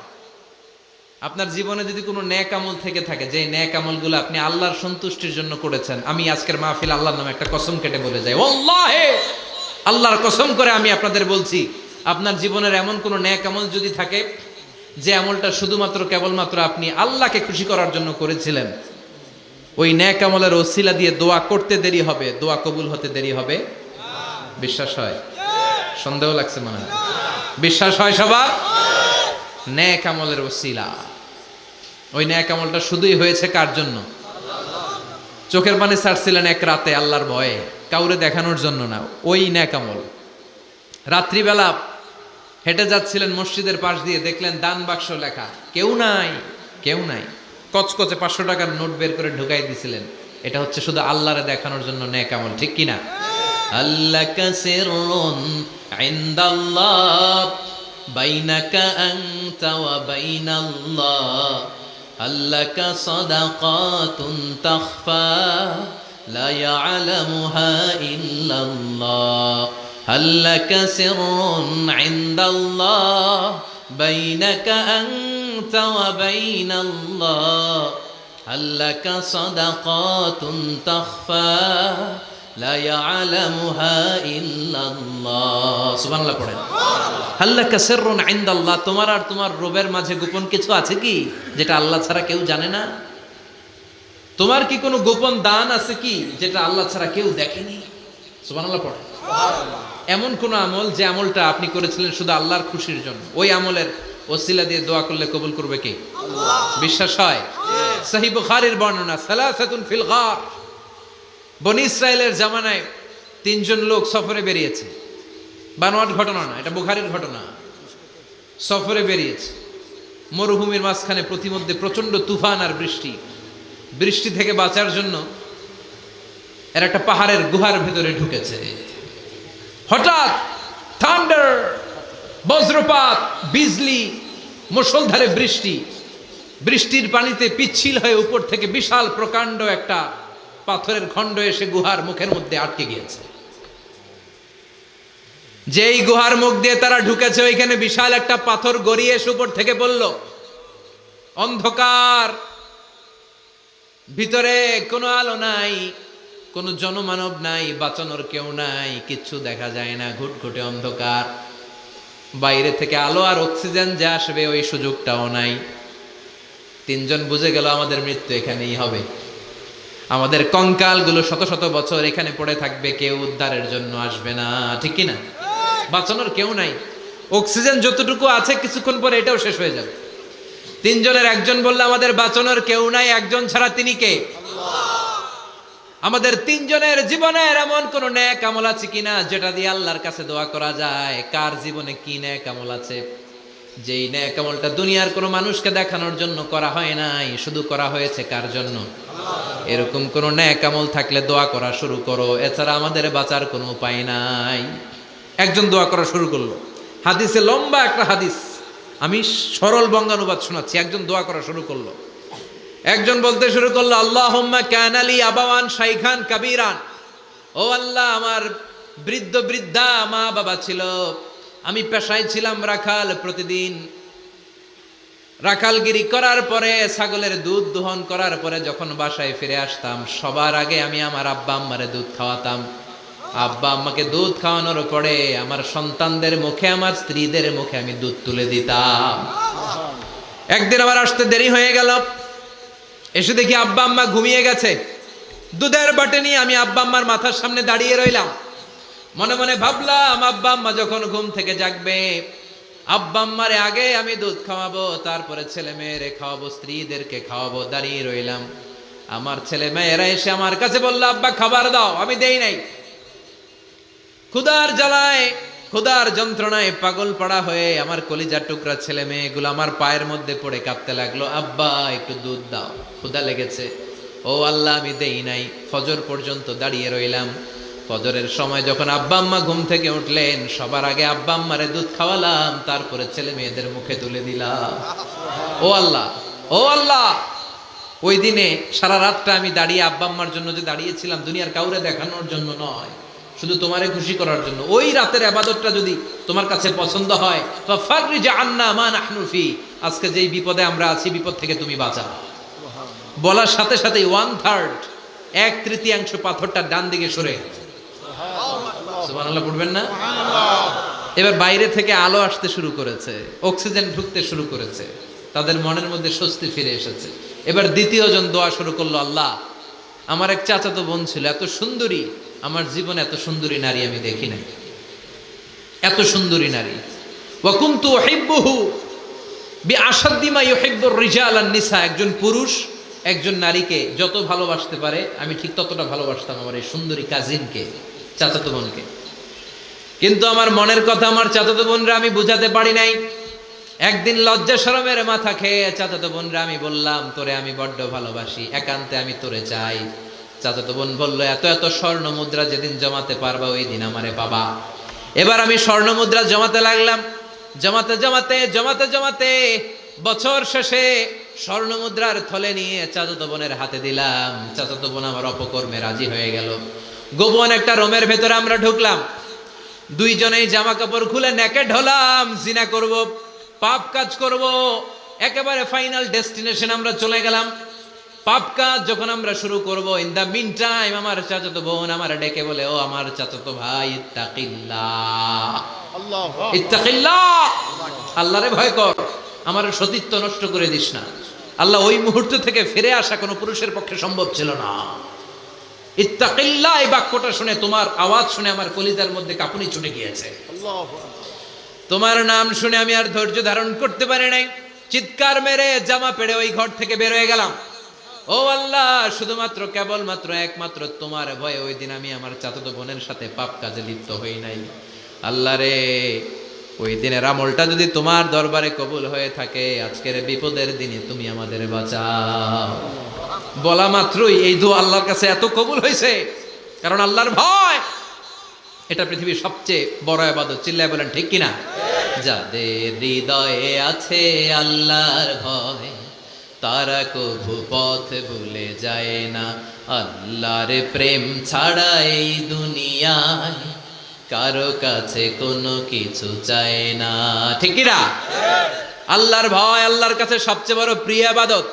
আপনার জীবনে যদি কোনো নেক আমল থেকে থাকে, যে নেক আমলগুলো আপনি আল্লাহর সন্তুষ্টির জন্য করেছেন, আমি আজকের মাহফিল আল্লাহর নামে একটা কসম কেটে বলে যাই, ওয়াল্লাহি আল্লাহর কসম করে আমি আপনাদের বলছি, আপনার জীবনের এমন কোনো নেক আমল যদি থাকে যে আমলটা শুধুমাত্র কেবলমাত্র আপনি আল্লাহকে খুশি করার জন্য করেছিলেন, ওই নেক আমলের ওসিলা দিয়ে দোয়া করতে দেরি হবে, দোয়া কবুল হতে দেরি হবে? বিশ্বাস হয়? সন্দেহ লাগছে মনে হয়। বিশ্বাস হয় সবার? নেক আমলের ওসিলা, ওই নেক আমলটা শুধুই হয়েছে কার জন্য? চোখের পানি ছাড়ছিলেন এক রাতে আল্লাহর ভয়ে, কাউরে দেখানোর জন্য না, ওই নেক আমল। রাত্রিবেলা হেঁটে যাচ্ছিলেন মসজিদের পাশ দিয়ে, দেখলেন দান বাক্স লেখা, কেউ নাই, কেউ নাই। কচকচে 500 টাকার নোট বের করে ঢুকাই দিছিলেন। এটা হচ্ছে শুধু আল্লাহরে দেখানোর জন্য নেক আমল, ঠিক কিনা? আল্লাকা সিররুন ইনদাল্লাহ বাইনাকা আনতা ওয়া বাইনাল্লাহ, আল্লাকা সাদাকাতুন তাখফা লা ইয়ালামুহা ইল্লাল্লাহ, আল্লাকা সিররুন ইনদাল্লাহ বাইনাকা আনতা ওয়া বাইনাল্লাহ, আল্লাকা সাদাকাতুন তাখফা লা ইয়ালামুহা ইল্লাল্লাহ। সুবহানাল্লাহ পড়েন। আল্লাকা সিররুন ইনদাল্লাহ, তোমার আর তোমার রবের মাঝে গোপন কিছু আছে কি যেটা আল্লাহ ছাড়া কেউ জানে না? তোমার কি কোনো গোপন দান আছে কি যেটা আল্লাহ ছাড়া কেউ দেখেনি? সুবহানাল্লাহ পড়েন। এমন কোন আমল যে আমলটা আপনি করেছিলেন শুধু আল্লাহর খুশির জন্য, ওই আমলের ওসিলা দিয়ে দোয়া করলে কবুল করবে কে? আল্লাহ। বিশ্বাস হয়? সহিহ বুখারীর বর্ণনা, সালাসাতুন ফিল গার, বনি ইসরায়েলের জামানায় 3 জন লোক সফরে বেরিয়েছে। বানোয়াট ঘটনা না, এটা বুখারীর ঘটনা। সফরে বেরিয়েছে, মরুভূমির মাঝখানে প্রতিমধ্যে প্রচন্ড তুফান আর বৃষ্টি। বৃষ্টি থেকে বাঁচার জন্য এর একটা পাহাড়ের গুহার ভেতরে ঢুকেছে। হঠাৎ থান্ডার, বজ্রপাত, বিজলি, মুষলধারে বৃষ্টি। বৃষ্টির পানিতে পিচ্ছিল হয়ে উপর থেকে বিশাল প্রকাণ্ড একটা পাথরের খণ্ড এসে গুহার মুখের মধ্যে আটকে গিয়েছে। যেই গুহার মুখ দিয়ে তারা ঢুকেছে, ওইখানে বিশাল একটা পাথর গড়িয়ে এসে উপর থেকে পড়ল। অন্ধকার, ভিতরে কোনো আলো নাই, কোনো জনমানব নাই, বাঁচানোর কেউ নাই, কিচ্ছু দেখা যায় না, ঘুটঘুটে অন্ধকার। বাইরে থেকে আলো আর অক্সিজেন যে আসবে ওই সুযোগটাও নাই। 3 জন বুঝে গেল আমাদের মৃত্যু এখানেই হবে, আমাদের কঙ্কালগুলো শত শত বছর এখানে পড়ে থাকবে, কেউ উদ্ধারের জন্য আসবে না, ঠিক কিনা? বাঁচানোর কেউ নাই, অক্সিজেন যতটুকু আছে কিছুক্ষণ পরে এটাও শেষ হয়ে যাবে। 3 জনের একজন বলল আমাদের বাঁচানোর কেউ নাই, একজন ছাড়া তিনি কে? আমাদের 3 জনের জীবনের এমন কোন নেক আমল আছে কিনা যেটা দিয়ে আল্লাহর কাছে দোয়া করা যায়? কার জীবনে কি নেক আমল আছে যেই নেক আমলটা দুনিয়ার কোনো মানুষকে দেখানোর জন্য করা হয় নাই, শুধু করা হয়েছে কার জন্য? এরকম কোন নেক আমল থাকলে দোয়া করা শুরু করো, এছাড়া আমাদের বাঁচার কোনো উপায় নাই। একজন দোয়া করা শুরু করলো। হাদিসে লম্বা একটা হাদিস, আমি সরল বঙ্গানুবাদ শোনাচ্ছি। একজন দোয়া করা শুরু করলো। একজন বলতে শুরু করলো, আল্লাহুম্মা কানা লি আবাওয়ান শাইখান কাবীরান, ও আল্লাহ, আমার বৃদ্ধ বৃদ্ধা মা বাবা ছিল, আমি পেশায় ছিলাম রাখাল, প্রতিদিন রাখালগিরি করার পরে, ছাগলের দুধ দোহন করার পরে যখন বাসায় ফিরে আসতাম, সবার আগে আমি আমার আব্বা আম্মারে দুধ খাওয়াতাম। আব্বা আম্মাকে দুধ খাওয়ানোর পরে আমার সন্তানদের মুখে, আমার স্ত্রীদের মুখে আমি দুধ তুলে দিতাম। একদিন আমার আসতে দেরি হয়ে গেল, এসে দেখি আব্বা আম্মা ঘুমিয়ে গেছে। দুধের বাটি নিয়ে আমি আব্বা আম্মার মাথার সামনে দাঁড়িয়ে রইলাম। মনে মনে ভাবলাম, আব্বা আম্মা যখন ঘুম থেকে জাগবে, আব্বা আম্মারে আগে আমি দুধ খাওয়াবো, তারপরে ছেলে মেয়েরে খাওয়াবো, স্ত্রীদেরকে খাওয়াবো। দাঁড়িয়ে রইলাম। আমার ছেলে মেয়েরা এসে আমার কাছে বললো, আব্বা খাবার দাও, আমি দেই নাই। ক্ষুধার জ্বালায়, ক্ষুধার যন্ত্রণায় পাগল পাড়া হয়ে আমার কলিজার টুকরা ছেলে মেয়েগুলো আমার পায়ের মধ্যে পড়ে কাঁদতে লাগলো, আব্বা একটু দুধ দাও, ক্ষুধা লেগেছে। ও আল্লাহ, আমি দেই নাই। ফজর পর্যন্ত দাঁড়িয়ে রইলাম। ফজরের সময় যখন আব্বা আম্মা ঘুম থেকে উঠলেন, সবার আগে আব্বা আম্মারে দুধ খাওয়ালাম, তারপরে ছেলে মেয়েদের মুখে তুলে দিলাম। ও আল্লাহ, ও আল্লাহ, ওই দিনে সারা রাতটা আমি দাঁড়িয়ে আব্বা আম্মার জন্য যে দাঁড়িয়েছিলাম, দুনিয়ার কাউরে দেখানোর জন্য নয়, শুধু তোমারে খুশি করার জন্য। ওই রাতের ইবাদতটা যদি তোমার কাছে পছন্দ হয়, ফাফাররিজ আন্না মা নাহনু ফি, আজকে যেই বিপদে আমরা আছি, বিপদ থেকে তুমি বাঁচাও। বলার সাথে সাথে 1/3, 1/3 পাথরটা ডান দিকে সরে। সুবহানাল্লাহ পড়বেন না? এবার বাইরে থেকে আলো আসতে শুরু করেছে, অক্সিজেন ঢুকতে শুরু করেছে, তাদের মনের মধ্যে স্বস্তি ফিরে এসেছে। এবার দ্বিতীয় জন দোয়া শুরু করলো, আল্লাহ আমার এক চাচাতো বোন ছিল এত সুন্দরী, আমার জীবনে এত সুন্দরী নারী আমি দেখি নাই, এত সুন্দরী নারী। ওয়া কুনতু উহিব্বুহু বিআশাদ্দি মা ইউহিব্বুর রিজাল আন নিসা, একজন পুরুষ একজন নারীকে যত ভালোবাসতে পারে আমি ঠিক ততটা ভালোবাসতাম আমার এই সুন্দরী কাজিনকে, চাচাতো বোনকে। কিন্তু আমার মনের কথা আমার চাচাতো বোনরা আমি বুঝাতে পারি নাই। একদিন লজ্জা শরমের মাথা খেয়ে চাচাতো বোনরা আমি বললাম, তোরে আমি বড্ড ভালোবাসি, একান্তে আমি তোরে চাই। চাচাতো বোন বলল, এত এত স্বর্ণ মুদ্রা যেদিন জমাতে পারবা ওই দিন আমারে পাবা। এবার আমি স্বর্ণ মুদ্রা জমাতে লাগলাম, জমাতে জমাতে জমাতে জমাতে বছর শেষে স্বর্ণ মুদ্রার থলে নিয়ে চাচাতো বোনের হাতে দিলাম। চাচাতো বোন আমার অপকর্মে রাজি হয়ে গেল। গোপন একটা রুমের ভেতরে আমরা ঢুকলাম, দুইজনেই জামা কাপড় খুলে নেকেড হলাম, জিনা করব, পাপ কাজ করব। একেবারে ফাইনাল ডেস্টিনেশন আমরা চলে গেলাম। পাপ কাজ যখন আমরা শুরু করব, ইন দা মিন টাইম আমার চাচাতো বোন আমার ডেকে বলে, ও আমার চাচাতো ভাই, ইত্তাকিল্লাহ, ইত্তাকিল্লাহ, আল্লাহরে ভয় কর, আমার সতীত্ব নষ্ট করে দিস না। আল্লাহ ওই মুহূর্ত থেকে ফিরে আসা কোনো পুরুষের পক্ষে সম্ভব ছিল না। ইত্তাকিল্লাহ এই বাক্যটা শুনে, তোমার আওয়াজ শুনে আমার কলিজার মধ্যে কাঁপুনি ছুটে গিয়েছে। তোমার নাম শুনে আমি আর ধৈর্য ধারণ করতে পারি নাই, চিৎকার মেরে জামা পেড়ে ওই ঘর থেকে বের হয়ে গেলাম। ও আল্লাহ, শুধুমাত্র কেবলমাত্র একমাত্র তোমার ভয়ে ওই দিন আমি আমার চাচাতো বোনের সাথে পাপ কাজে লিপ্ত হই নাই। আল্লাহ রে, ওই দিনের আমলটা যদি তোমার দরবারে কবুল হয়ে থাকে, আজকের বিপদের দিনে তুমি আমাদের বাঁচাও। বলা মাত্রই এই দোয়া আল্লাহর কাছে এত কবুল হয়েছে, কারণ আল্লাহর ভয় এটা পৃথিবীর সবচেয়ে বড় ইবাদত। চিল্লায় বলেন ঠিক কিনা? যাদের হৃদয়ে আছে আল্লাহর ভয়, তারা কভু পথ ভুলে যায় না। আল্লাহর প্রেম ছাড়া এই দুনিয়ায় কারো কাছে কোনো কিছু চায় না, ঠিক কিনা? আল্লাহর ভয় আল্লাহর কাছে সবচেয়ে বড় প্রিয় ইবাদত।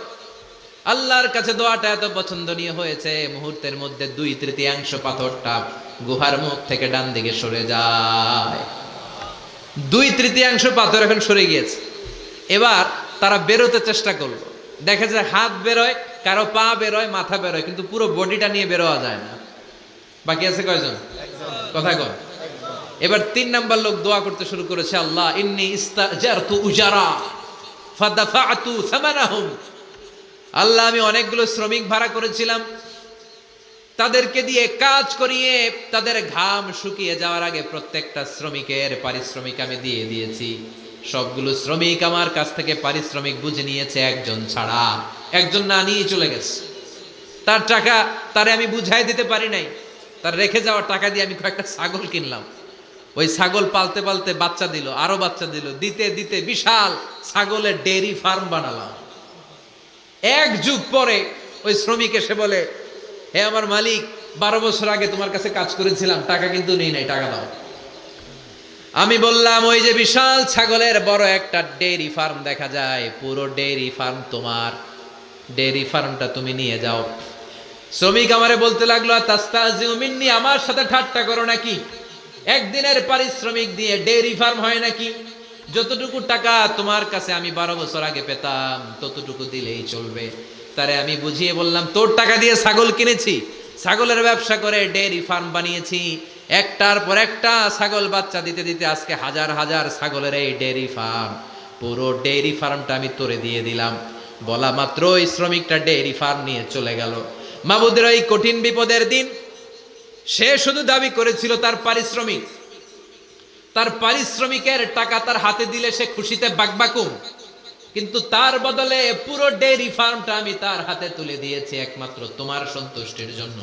আল্লাহর কাছে দোয়াটা এত পছন্দনীয় হয়েছে, মুহূর্তের মধ্যে 2/3 পাথরটা গুহার মুখ থেকে ডান দিকে সরে যায়। 2/3 পাথর এখন সরে গিয়েছে। এবার তারা বেরোতে চেষ্টা করলো, দেখা যায় হাত বেরোয়, কারো পা বেরোয়, মাথা বেরোয়, কিন্তু পুরো বডিটা নিয়ে বেরোয়া যায় না। বাকি আছে কয়জন? কথা কর। এবার 3 নাম্বার লোক দোয়া করতে শুরু করেছে, আল্লাহ ইন্নী ইস্তাজারতু উজারা ফাদাফাতু সামানাহুম, আল্লাহ আমি অনেকগুলো শ্রমিক ভাড়া করেছিলাম, তাদেরকে দিয়ে কাজ করিয়ে তাদের ঘাম শুকিয়ে যাওয়ার আগে প্রত্যেকটা শ্রমিকের পারিশ্রমিক আমি দিয়ে দিয়েছি। সবগুলো শ্রমিক আমার কাছ থেকে পারিশ্রমিক বুঝে নিয়েছে, একজন ছাড়া। একজন না নিয়ে চলে গেছে। তার টাকা তারে আমি বুঝাই দিতে পারি নাই। তার রেখে যাওয়া টাকা দিয়ে আমি কয়েকটা ছাগল কিনলাম। ওই ছাগল পালতে পালতে বাচ্চা দিল, আরো বাচ্চা দিল, দিতে দিতে বিশাল ছাগলের ডেয়ারি ফার্ম বানালাম। 1 যুগ পরে ওই শ্রমিক এসে বলে, হে আমার মালিক, 12 বছর আগে তোমার কাছে কাজ করেছিলাম, টাকা কিন্তু নেই নাই, টাকা দাও। আমি বললাম, ওই যে বিশাল ছাগলের বড় একটা ডেয়ারি ফার্ম দেখা যায়, পুরো ডেয়ারি ফার্ম তোমার, ডেয়ারি ফার্মটা তুমি নিয়ে যাও। শ্রমিক আমারে বলতে লাগলো, তাস্তাজিউ মিন্নি, আমার সাথে ঠাট্টা করো নাকি? একদিনের পারিশ্রমিক দিয়ে ডেয়ারি ফার্ম হয় নাকি? যতটুকু টাকা তোমার কাছে আমি 12 বছর আগে পেতাম ততটুকু দিলেই চলবে। তারে আমি বুঝিয়ে বললাম, তোর টাকা দিয়ে ছাগল কিনেছি, ছাগলের ব্যবসা করে ডেয়ারি ফার্ম বানিয়েছি, একটার পর একটা ছাগল বাচ্চা দিতে দিতে আজকে হাজার হাজার ছাগলের এই ডেয়ারি ফার্ম, পুরো ডেয়ারি ফার্মটা আমি তোরে দিয়ে দিলাম। বলা মাত্রই শ্রমিকটা ডেয়ারি ফার্ম নিয়ে চলে গেল। মাবুদের এই কঠিন বিপদের দিন সে শুধু দাবি করেছিল তার পারিশ্রমিক, তার পারিশ্রমিকের টাকা তার হাতে দিলে সে খুশিতে বাকবাকুম, কিন্তু তার বদলে পুরো ডেয়ারি ফার্মটা আমি তার হাতে তুলে দিয়েছি একমাত্র তোমার সন্তুষ্টির জন্য।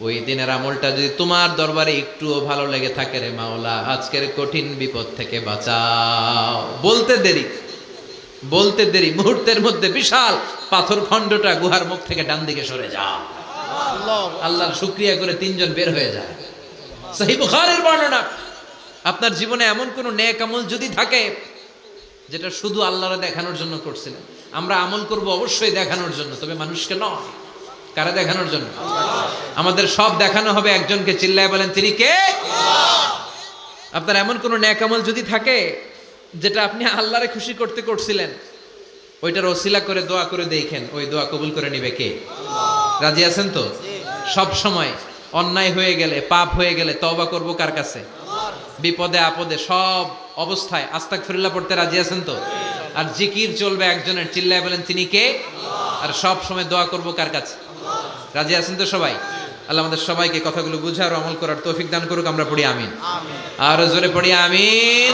ওই দিনের আমলটা যদি তোমার দরবারে একটুও ভালো লেগে থাকে রে মাওলা, আজকের কঠিন বিপদ থেকে বাঁচাও। বলতে দেরি মুহূর্তের মধ্যে বিশাল পাথর খণ্ডটা গুহার মুখ থেকে ডান দিকে সরে যাও। আল্লাহর শুকরিয়া করে 3 জন বের হয়ে যায়। সহিহ বুখারীর বর্ণনা। আপনার জীবনে এমন কোন নেক আমল যদি থাকে যেটা শুধু আল্লাহরে দেখানোর জন্য করছিলেন, আমরা আমল করব অবশ্যই দেখানোর জন্য, তবে মানুষকে নয়। কারা দেখানোর জন্য? আমাদের সব দেখানো হবে একজনকে। চিল্লায় বলেন, তিনি কে? আপনার এমন কোনো নেক আমল যদি থাকে যেটা আপনি আল্লাহরে খুশি করতে করছিলেন, ওইটার ওসিলা করে দোয়া করে দেখেন, ওই দোয়া কবুল করে নিবে কে? রাজি আছেন তো? সব সময় অন্যায় হয়ে গেলে, পাপ হয়ে গেলে তওবা করব কার কাছে? বিপদে আপদে সব অবস্থায় আস্তাগফিরুল্লাহ পড়তে রাজি আছেন তো? আর জিকির চলবে একজনের, চিল্লায় বলেন তিনি কে? আর সব সময় দোয়া করব কার কাছে? রাজি আছেন তো সবাই? আল্লাহ আমাদের সবাইকে কথাগুলো বুঝার ও আমল করার তৌফিক দান করুক। আমরা পড়ি আমিন। আর জোরে পড়ি আমিন।